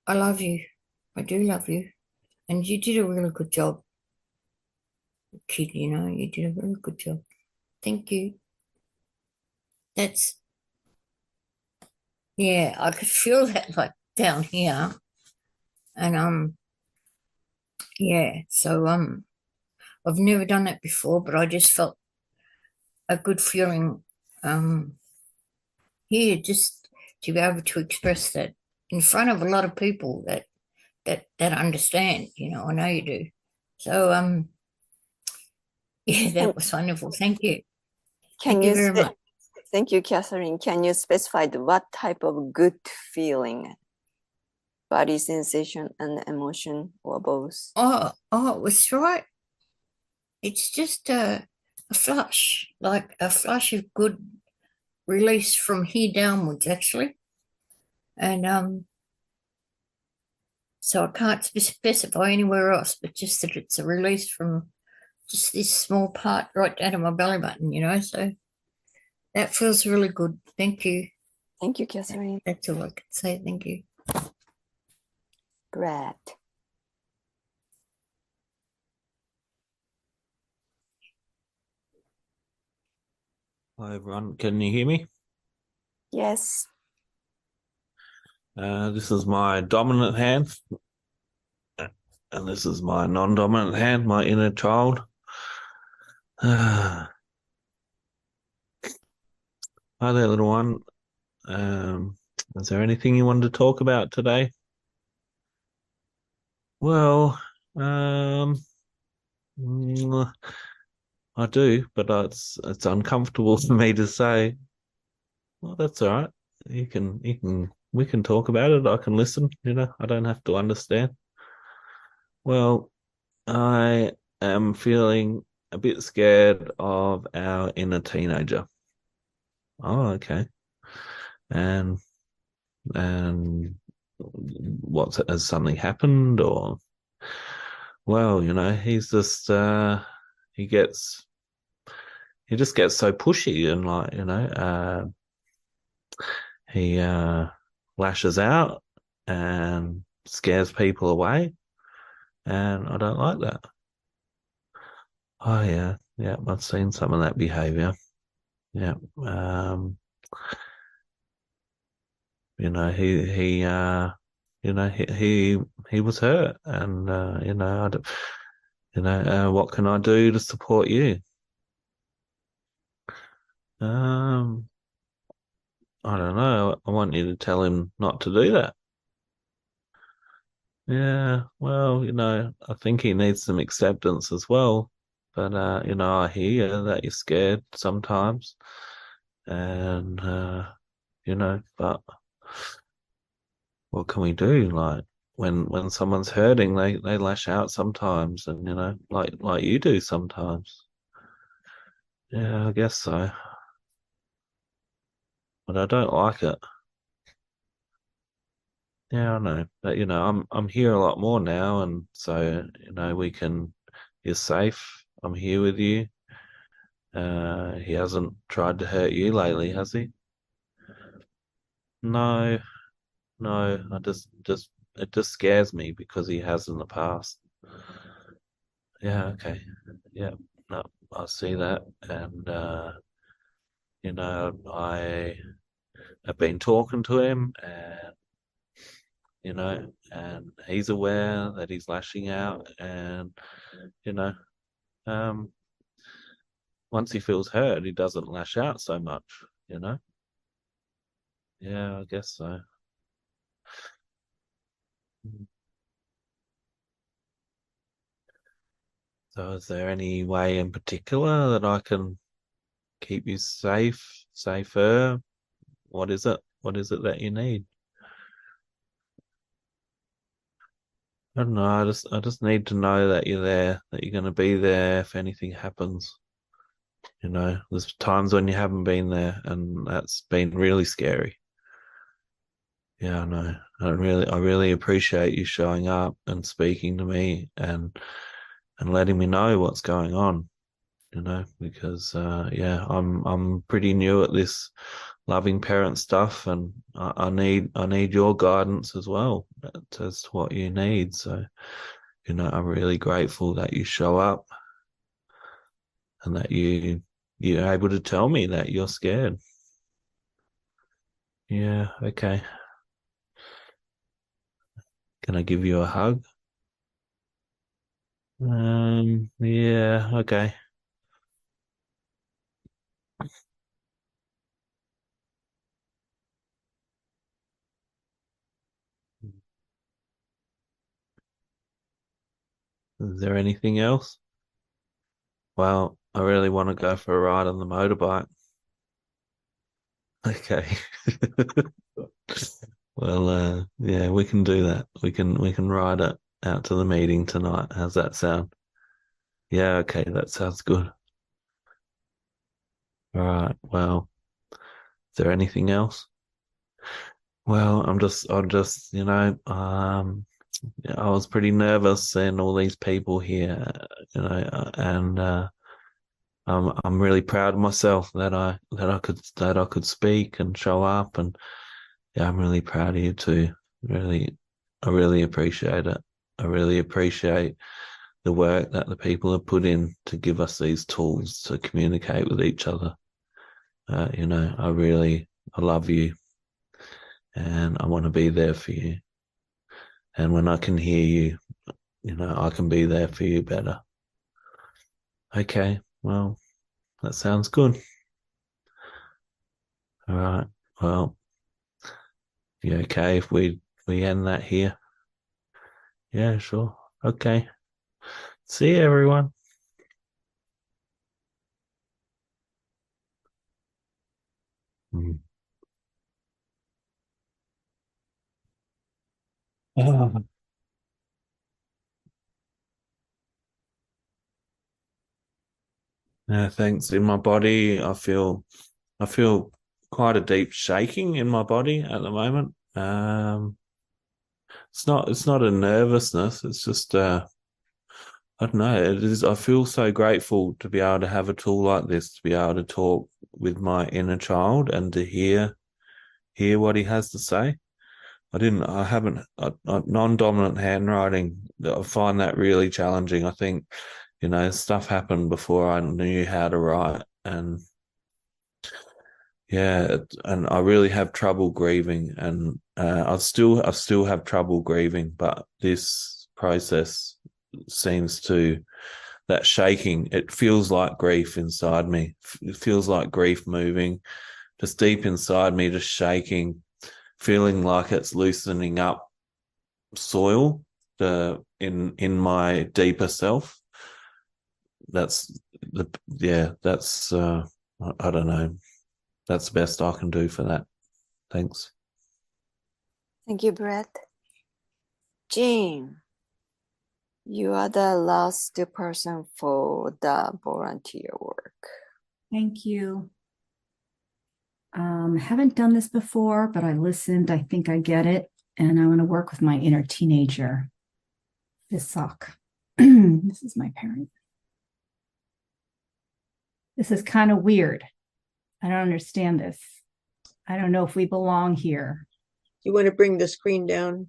I love you. I do love you. And you did a really good job. Kid, you know, you did a really good job. Thank you. Yeah, I could feel that like down here. And yeah, so I've never done that before, but I just felt a good feeling here just to be able to express that in front of a lot of people that understand, you know. I know you do. So yeah, that was wonderful. Thank you. Thank you very much. Thank you, Catherine. Can you specify what type of good feeling? Body sensation and emotion, or both? Oh, it was right. It's just a flush, like a flush of good release from here downwards, actually. And so I can't specify anywhere else, but just that it's a release from just this small part right down to my belly button, you know. So that feels really good. Thank you. Thank you, Catherine. That's all I can say. Thank you. Brad. Hi everyone, can you hear me? Yes. This is my dominant hand, and this is my non-dominant hand, my inner child. Hi there, little one. Is there anything you wanted to talk about today? Well, I do, but it's uncomfortable for me to say. Well, that's all right. We can talk about it. I can listen, you know, I don't have to understand. Well, I am feeling a bit scared of our inner teenager. Oh, okay. And has something happened, or well, you know, he's just he just gets so pushy, and like, you know, he lashes out and scares people away, and I don't like that. Oh yeah, I've seen some of that behavior. Yeah. he was hurt, and what can I do to support you? I don't know. I want you to tell him not to do that. Yeah, well, I think he needs some acceptance as well. But I hear that you're scared sometimes, and but what can we do? Like when someone's hurting, they lash out sometimes, and like you do sometimes. Yeah, I guess so. But I don't like it. Yeah, I know. But I'm here a lot more now, and so you're safe. I'm here with you. He hasn't tried to hurt you lately, has he? No, no. It just scares me because he has in the past. Yeah, okay. Yeah, no, I see that. And I have been talking to him, and and he's aware that he's lashing out, and you know, um, once he feels hurt, he doesn't lash out so much. Yeah, I guess so. Mm. So is there any way in particular that I can keep you safer? What is it? What is it that you need? I don't know. I just need to know that you're there, that you're going to be there if anything happens. There's times when you haven't been there, and that's been really scary. Yeah, I know. I really appreciate you showing up and speaking to me and letting me know what's going on. Because I'm pretty new at this loving parent stuff, and I need your guidance as well as to what you need. So, I'm really grateful that you show up and that you're able to tell me that you're scared. Yeah, okay. Can I give you a hug? Yeah, okay. Is there anything else? Well, I really want to go for a ride on the motorbike. Okay. Well, yeah, we can do that. We can ride it out to the meeting tonight. How's that sound? Yeah, okay, that sounds good. All right. Well, is there anything else? Well, I was pretty nervous seeing all these people here, and I'm really proud of myself that I could speak and show up, and yeah, I'm really proud of you too. I really appreciate it. I really appreciate the work that the people have put in to give us these tools to communicate with each other. I love you, and I want to be there for you. And when I can hear you, I can be there for you better. Okay, well, that sounds good. All right. Well, you okay if we end that here? Yeah, sure. Okay. See you, everyone. Mm. Oh. Yeah, thanks. In my body, I feel quite a deep shaking in my body at the moment. It's not a nervousness. It's just I don't know. It is. I feel so grateful to be able to have a tool like this, to be able to talk with my inner child and to hear what he has to say. I haven't, non-dominant handwriting, I find that really challenging. I think, stuff happened before I knew how to write. And, Yeah, and I really have trouble grieving, and I still have trouble grieving, but this process seems to, that shaking, it feels like grief inside me. It feels like grief moving just deep inside me, just shaking, feeling like it's loosening up soil in my deeper self. That's that's I don't know. That's the best I can do for that. Thanks. Thank you, Brett. Jean, you are the last person for the volunteer work. Thank you. Haven't done this before, but I listened. I think I get it. And I want to work with my inner teenager. This sock. This is my parent. This is kind of weird. I don't understand this. I don't know if we belong here. You want to bring the screen down?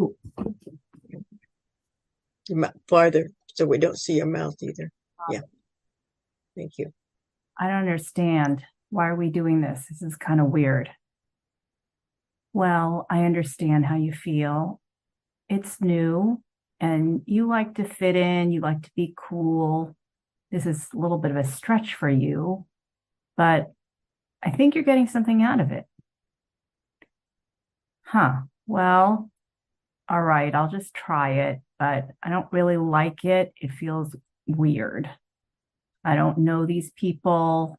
Ooh. Farther so we don't see your mouth either. Yeah. Thank you. I don't understand. Why are we doing this? This is kind of weird. Well, I understand how you feel. It's new and you like to fit in. You like to be cool. This is a little bit of a stretch for you, but I think you're getting something out of it. Huh. Well, all right, I'll just try it, but I don't really like it. It feels weird. I don't know these people.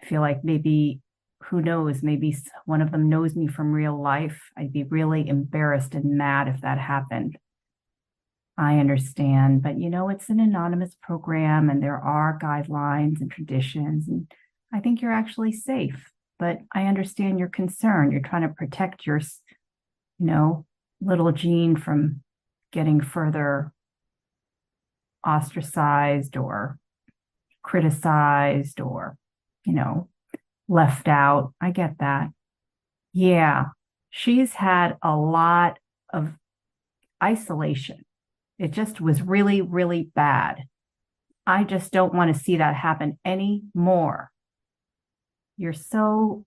I feel like maybe, who knows, maybe one of them knows me from real life. I'd be really embarrassed and mad if that happened. I understand, but it's an anonymous program and there are guidelines and traditions, and I think you're actually safe, but I understand your concern. You're trying to protect your, little Jean from getting further ostracized or criticized or, left out. I get that. Yeah, she's had a lot of isolation. It just was really, really bad. I just don't want to see that happen anymore. You're so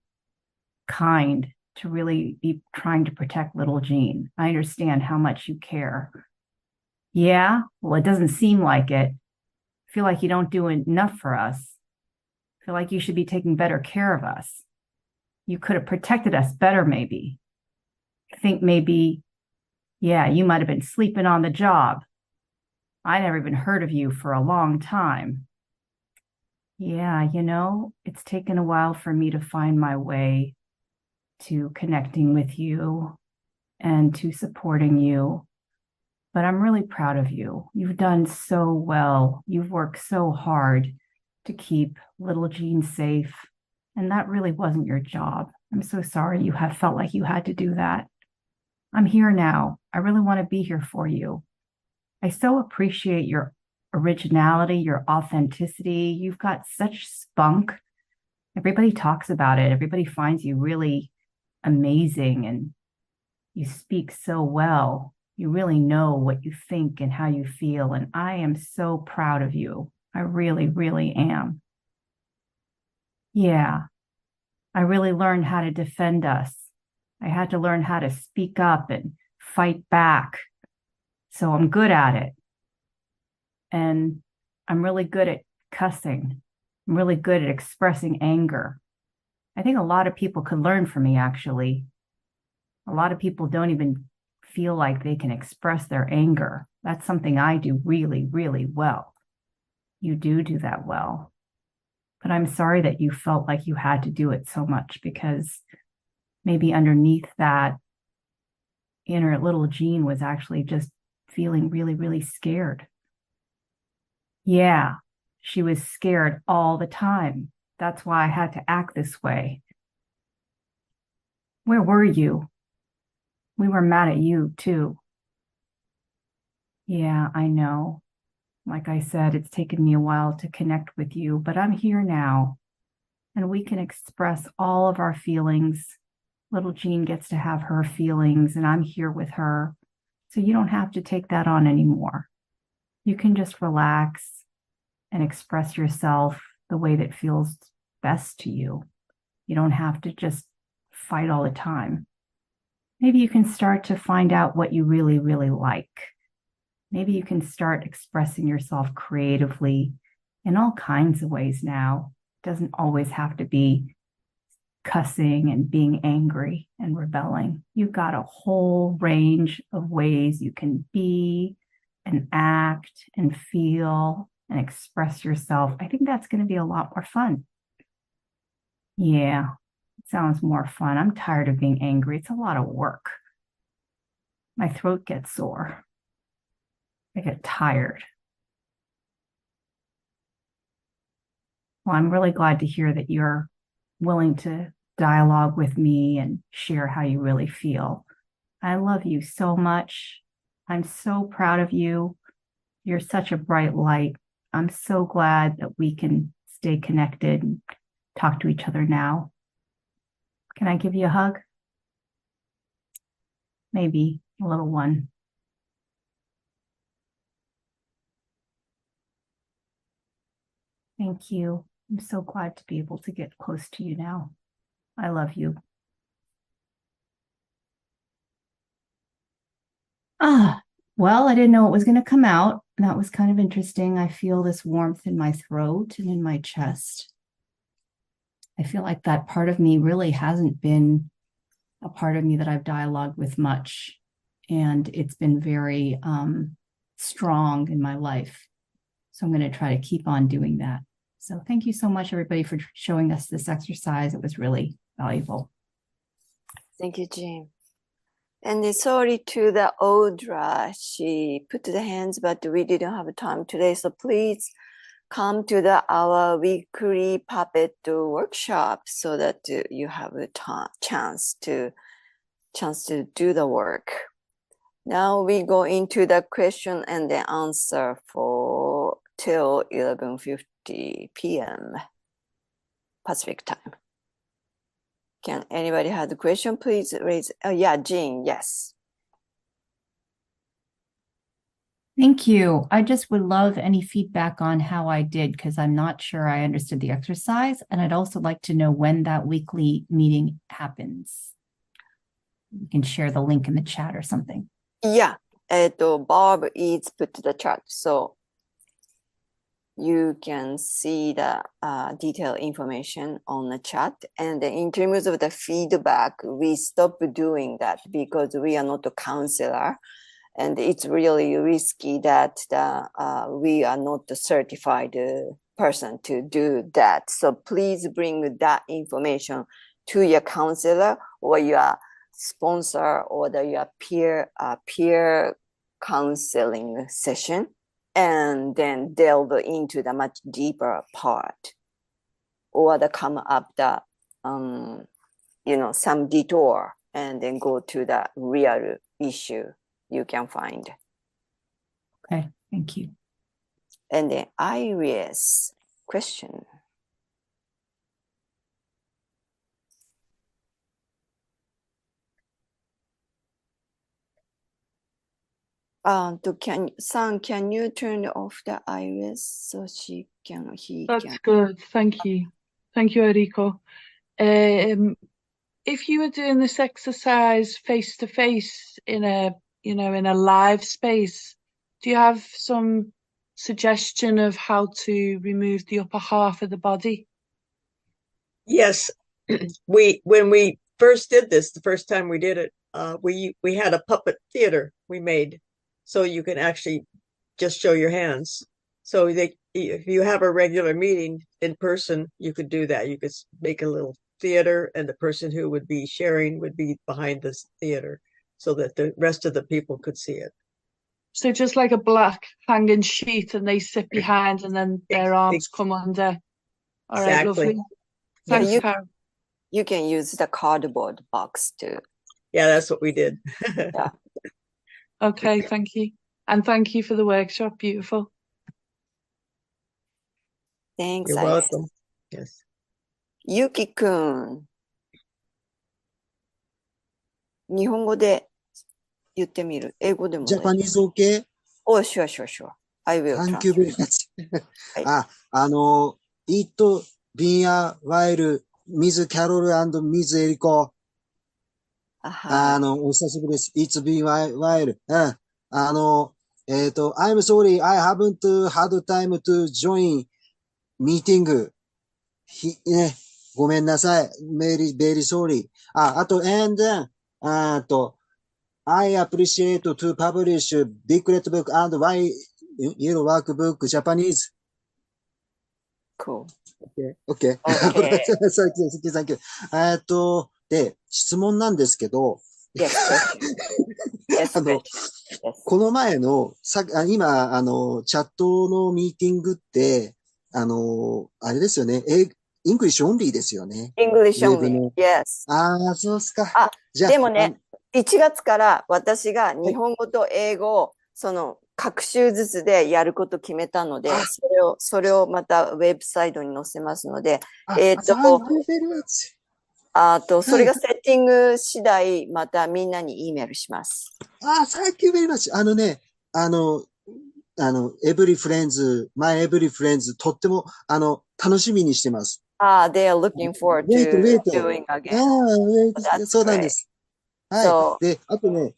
kind to really be trying to protect little Jean. I understand how much you care. Yeah, well, it doesn't seem like it. I feel like you don't do enough for us. I feel like you should be taking better care of us. You could have protected us better, maybe. I think maybe, yeah, you might have been sleeping on the job. I never even heard of you for a long time. Yeah, it's taken a while for me to find my way to connecting with you and to supporting you. But I'm really proud of you. You've done so well. You've worked so hard to keep little Jean safe. And that really wasn't your job. I'm so sorry you have felt like you had to do that. I'm here now. I really want to be here for you. I so appreciate your originality, your authenticity. You've got such spunk. Everybody talks about it. Everybody finds you really amazing and you speak so well. You really know what you think and how you feel. And I am so proud of you. I really, really am. Yeah, I really learned how to defend us. I had to learn how to speak up and fight back. So I'm good at it. And I'm really good at cussing. I'm really good at expressing anger. I think a lot of people could learn from me, actually. A lot of people don't even feel like they can express their anger. That's something I do really, really well. You do that well. But I'm sorry that you felt like you had to do it so much, because maybe underneath that inner little Jean was actually just feeling really, really scared. Yeah, she was scared all the time. That's why I had to act this way. Where were you? We were mad at you too. Yeah, I know. Like I said, it's taken me a while to connect with you, but I'm here now. And we can express all of our feelings. Little Jean gets to have her feelings, and I'm here with her. So you don't have to take that on anymore. You can just relax and express yourself the way that feels best to you. You don't have to just fight all the time. Maybe you can start to find out what you really, really like. Maybe you can start expressing yourself creatively in all kinds of ways now. It doesn't always have to be cussing and being angry and rebelling. You've got a whole range of ways you can be and act and feel and express yourself. I think that's going to be a lot more fun. Yeah, it sounds more fun. I'm tired of being angry. It's a lot of work. My throat gets sore. I get tired. Well, I'm really glad to hear that you're willing to dialogue with me and share how you really feel. I love you so much. I'm so proud of you. You're such a bright light. I'm so glad that we can stay connected and talk to each other now. Can I give you a hug? Maybe a little one. Thank you. I'm so glad to be able to get close to you now. I love you. Well, I didn't know it was going to come out. That was kind of interesting. I feel this warmth in my throat and in my chest. I feel like that part of me really hasn't been a part of me that I've dialogued with much. And it's been very strong in my life. So I'm going to try to keep on doing that. So thank you so much, everybody, for showing us this exercise. It was really valuable. Thank you, Jean. And sorry to the Audra, she put the hands, but we didn't have time today. So please come to our weekly puppet workshop so that you have a chance to do the work. Now we go into the question and the answer for till 11:50 p.m. Pacific time. Can anybody have a question? Please raise. Oh yeah, Jean. Yes. Thank you. I just would love any feedback on how I did because I'm not sure I understood the exercise. And I'd also like to know when that weekly meeting happens. You can share the link in the chat or something. Yeah. Bob is put the chat. So you can see the detailed information on the chat. And in terms of the feedback, we stopped doing that because we are not a counselor. And it's really risky that we are not the certified person to do that. So please bring that information to your counselor or your sponsor or your peer counseling session, and then delve into the much deeper part, or come up the some detour and then go to the real issue you can find. Okay, thank you. And then Iris question. Can you turn off the Iris so he can? That's good. Thank you. Thank you, Eriko. If you were doing this exercise face to face in a live space, do you have some suggestion of how to remove the upper half of the body? Yes, when we first did this, the first time we did it, we had a puppet theater we made, so you can actually just show your hands. So if you have a regular meeting in person, you could do that. You could make a little theater, and the person who would be sharing would be behind this theater, so that the rest of the people could see it. So just like a black hanging sheet, and they sit behind, and then their arms come under. All right, exactly. Lovely. Thanks, Karen. You can use the cardboard box too. Yeah, that's what we did. Yeah. Okay, thank you. And thank you for the workshop. Beautiful. Thanks. You're welcome. Yes. Yuki-kun. 日本語で言ってみる。英語でも。Japanese okay? Oh, sure. I will. Thank you very much. It been a while Miss Carol and Miss Eriko. お久しぶりです。It's been a while. I'm sorry, I haven't had time to join meeting. ね、ごめんなさい。very sorry. あと、and then, I appreciate to publish booklet book and why your workbook Japanese. Cool. Okay. Okay. Thank you. で、質問なんですけど、Yes, yes, この前の、今、チャットのミーティングって、あれですよね。English only ですよね。English only. Yes. そうっすか。じゃあ、でもね、1月から私が日本語と英語を、各週ずつでやること決めたので、それをまたウェブサイトに載せますので、それがセッティング次第、またみんなに E メールします。Thank you very much. every friends, my every friends, とっても、楽しみにしてます。They are looking forward to doing again. そうなんです。はい。で、あとね、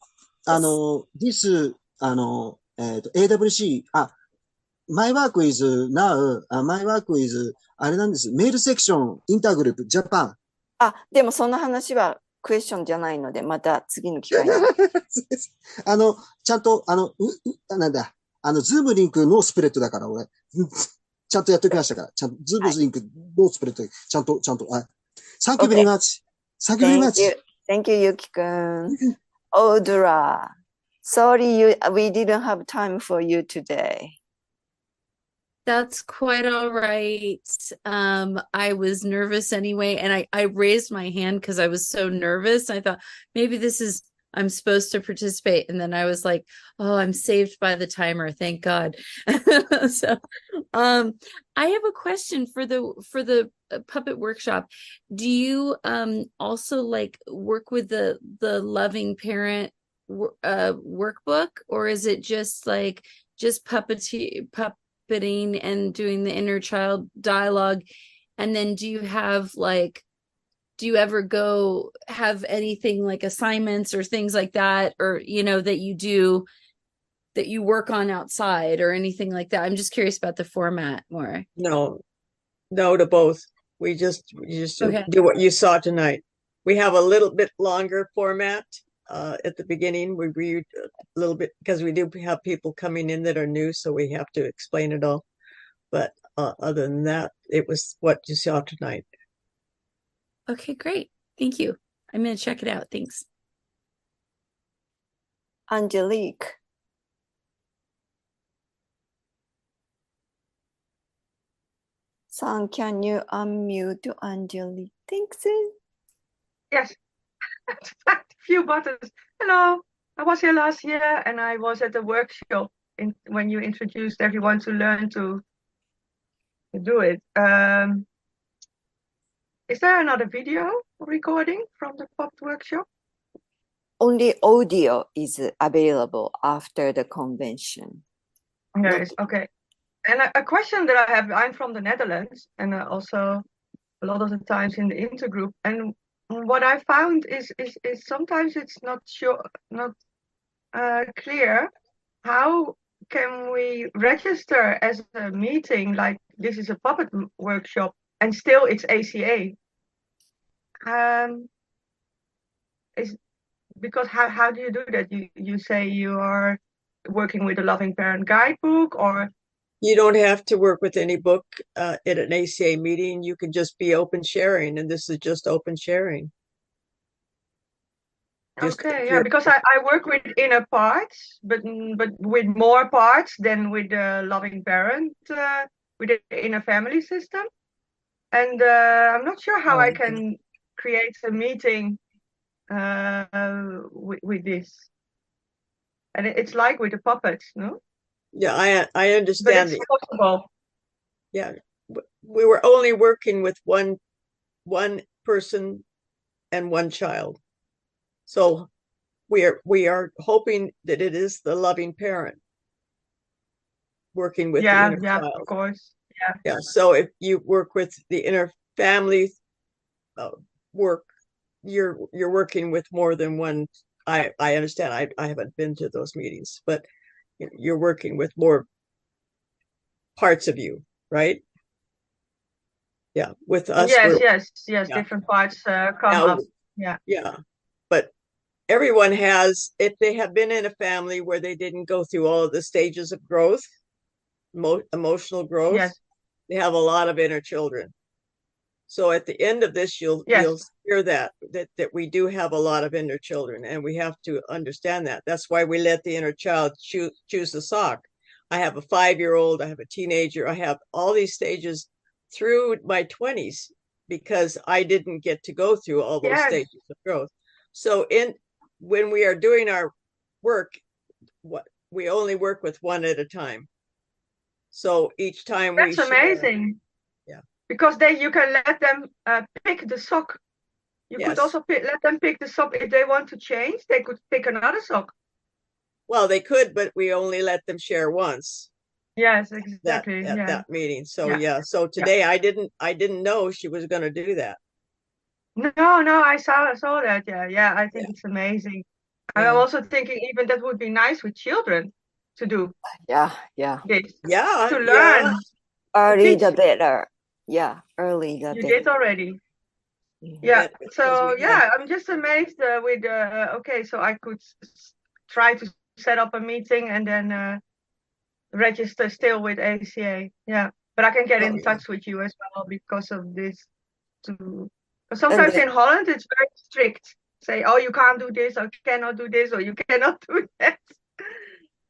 this, AWC, my work is now, my work is, あれなんです。メールセクション、インターグループ、ジャパン。でもその話はクエスチョンじゃないので、また次の機会に。ちゃんと、なんだ、ズームリンクのスプレッドだから、俺。ちゃんとやっておきましたから。ちゃんと、ズームリンクのスプレッド、ちゃんと、Thank you very much. Thank you very much. Thank you, Yuki-kun. Audra, sorry we didn't have time for you today. That's quite all right. I was nervous anyway, and I raised my hand because I was so nervous. I thought maybe I'm supposed to participate, and then I was like, oh, I'm saved by the timer, thank God. So I have a question for the puppet workshop. Do you also like work with the loving parent workbook, or is it just puppeting and doing the inner child dialogue? And then do you ever go have anything like assignments or things like that, or that you work on outside or anything like that? I'm just curious about the format more. No to both. We just do what you saw tonight. We have a little bit longer format at the beginning. We read a little bit because we do have people coming in that are new, so we have to explain it all. But other than that, it was what you saw tonight. Okay, great. Thank you. I'm going to check it out. Thanks. Angelique. San, can you unmute Angelique? Thanks. Yes. A few buttons. Hello. I was here last year and I was at the workshop when you introduced everyone to learn to do it. Is there another video recording from the POP workshop? Only audio is available after the convention. Yes, okay. And a question that I have, I'm from the Netherlands, and also a lot of the times in the intergroup, and what I found is sometimes it's not clear how can we register as a meeting like this is a puppet workshop and still it's ACA. Because how do you do that? You say you are working with a loving parent guidebook, or you don't have to work with any book at an ACA meeting. You can just be open sharing, and this is just open sharing. Okay, yeah, because I work with inner parts, but with more parts than with the loving parent, with the inner family system, and I'm not sure how I can create a meeting with this, and it's like with the puppets, no? Yeah, I understand. But it's possible. Yeah, we were only working with one person and one child. So we are hoping that it is the loving parent working with the inner child. Of course. Yeah. So if you work with the inner family work. You're working with more than one. I understand. I haven't been to those meetings, but you're working with more parts of you, right? Yeah, with us. Yes. Yeah. Different parts come up. Yeah, but everyone has, if they have been in a family where they didn't go through all of the stages of growth, emotional growth, they have a lot of inner children. So at the end of this, you'll hear that we do have a lot of inner children, and we have to understand that. That's why we let the inner child choose the sock. I have a 5-year-old, I have a teenager, I have all these stages through my 20s because I didn't get to go through all those stages of growth. So when we are doing our work, we only work with one at a time. So each time that's amazing. Yeah. Because then you can let them pick the sock. You could also let them pick the sock. If they want to change, they could pick another sock. Well, they could, but we only let them share once. Yes, exactly. At that meeting. So so today I didn't know she was going to do that. No, I saw that. Yeah. I think it's amazing. I'm also thinking even that would be nice with children to do. Yeah. This. Yeah. To learn. Early the better. Yeah, early the better. You did already. Yeah. So I'm just amazed with okay, so I could try to set up a meeting and then register still with ACA. Yeah. But I can get in touch with you as well because of this too. But sometimes in Holland it's very strict. Say, oh, you can't do this, or you cannot do this, or you cannot do that.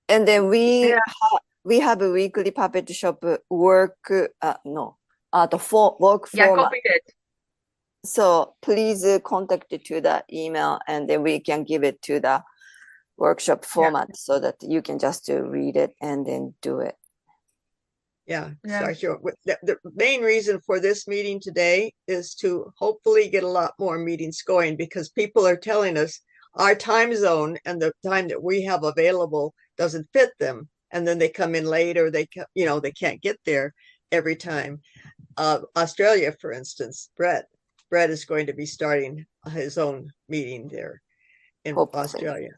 And then we have a weekly puppet shop work the work format. Copied it. So please contact it to the email, and then we can give it to the workshop format so that you can just read it and then do it. So the main reason for this meeting today is to hopefully get a lot more meetings going, because people are telling us our time zone and the time that we have available doesn't fit them, and then they come in late, or they can't get there every time. Australia, for instance, Brett is going to be starting his own meeting there in Australia.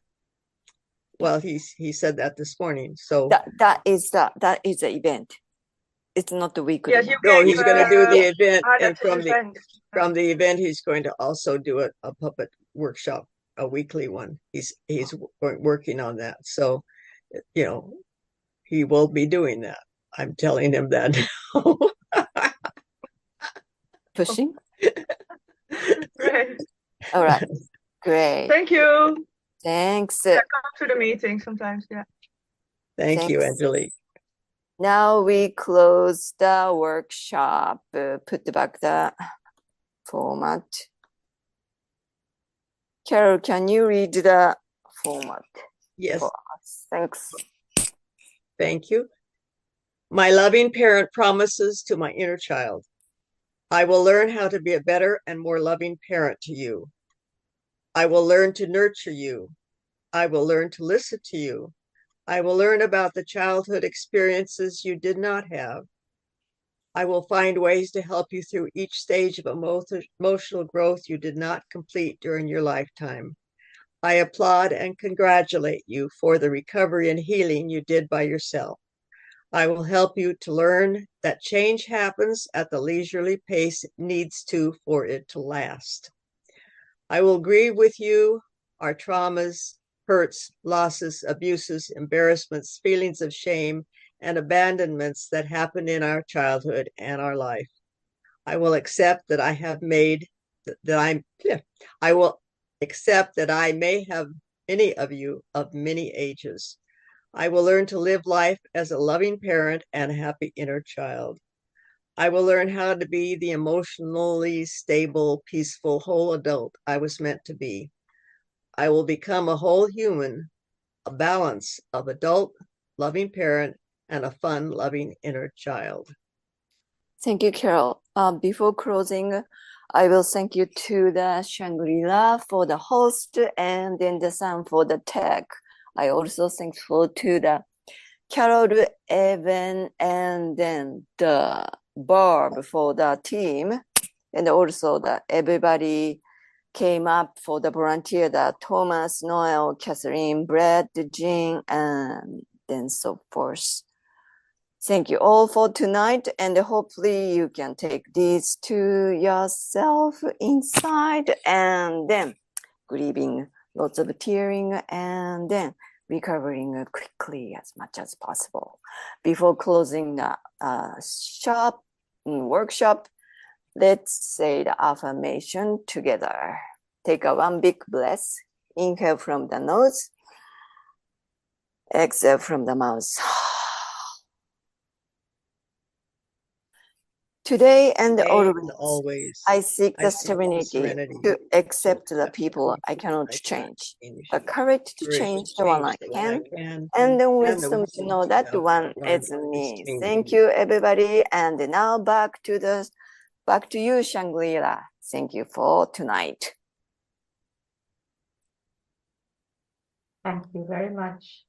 Well, he said that this morning. So that is the event. It's not the weekly. Yes, no, he's going to do the event, and from the event, he's going to also do a puppet workshop, a weekly one. He's working on that. So, he will be doing that. I'm telling him that now. Pushing. Great. All right. Great. Thank you. Thanks. Come to the meeting sometimes. Yeah. Thank you, Angelique. Now we close the workshop. Put back the format. Carol, can you read the format? Yes. For us? Thanks. Thank you. My loving parent promises to my inner child. I will learn how to be a better and more loving parent to you. I will learn to nurture you. I will learn to listen to you. I will learn about the childhood experiences you did not have. I will find ways to help you through each stage of emotional growth you did not complete during your lifetime. I applaud and congratulate you for the recovery and healing you did by yourself. I will help you to learn that change happens at the leisurely pace it needs to for it to last. I will grieve with you our traumas, hurts, losses, abuses, embarrassments, feelings of shame, and abandonments that happened in our childhood and our life. I will accept that I will accept that I may have many of you of many ages. I will learn to live life as a loving parent and a happy inner child. I will learn how to be the emotionally stable, peaceful, whole adult I was meant to be. I will become a whole human, a balance of adult, loving parent, and a fun, loving inner child. Thank you, Carol. Before closing, I will thank you to the Shangri-La for the host and then the Sun for the tech. I also thankful to the Carol, Evan, and then the Barb for the team. And also that everybody came up for the volunteer, that Thomas, Noel, Catherine, Brett, Jean, and then so forth. Thank you all for tonight, and hopefully you can take these to yourself inside, and then grieving, lots of tearing, and then recovering quickly as much as possible. Before closing the workshop, let's say the affirmation together. Take a one big breath. Inhale from the nose. Exhale from the mouth. Today and always, I seek the serenity to accept the people I cannot change, the courage to change the one I can, and the wisdom to know that one is me. Thank you, everybody. And now back to you, Shangri-La. Thank you for tonight. Thank you very much.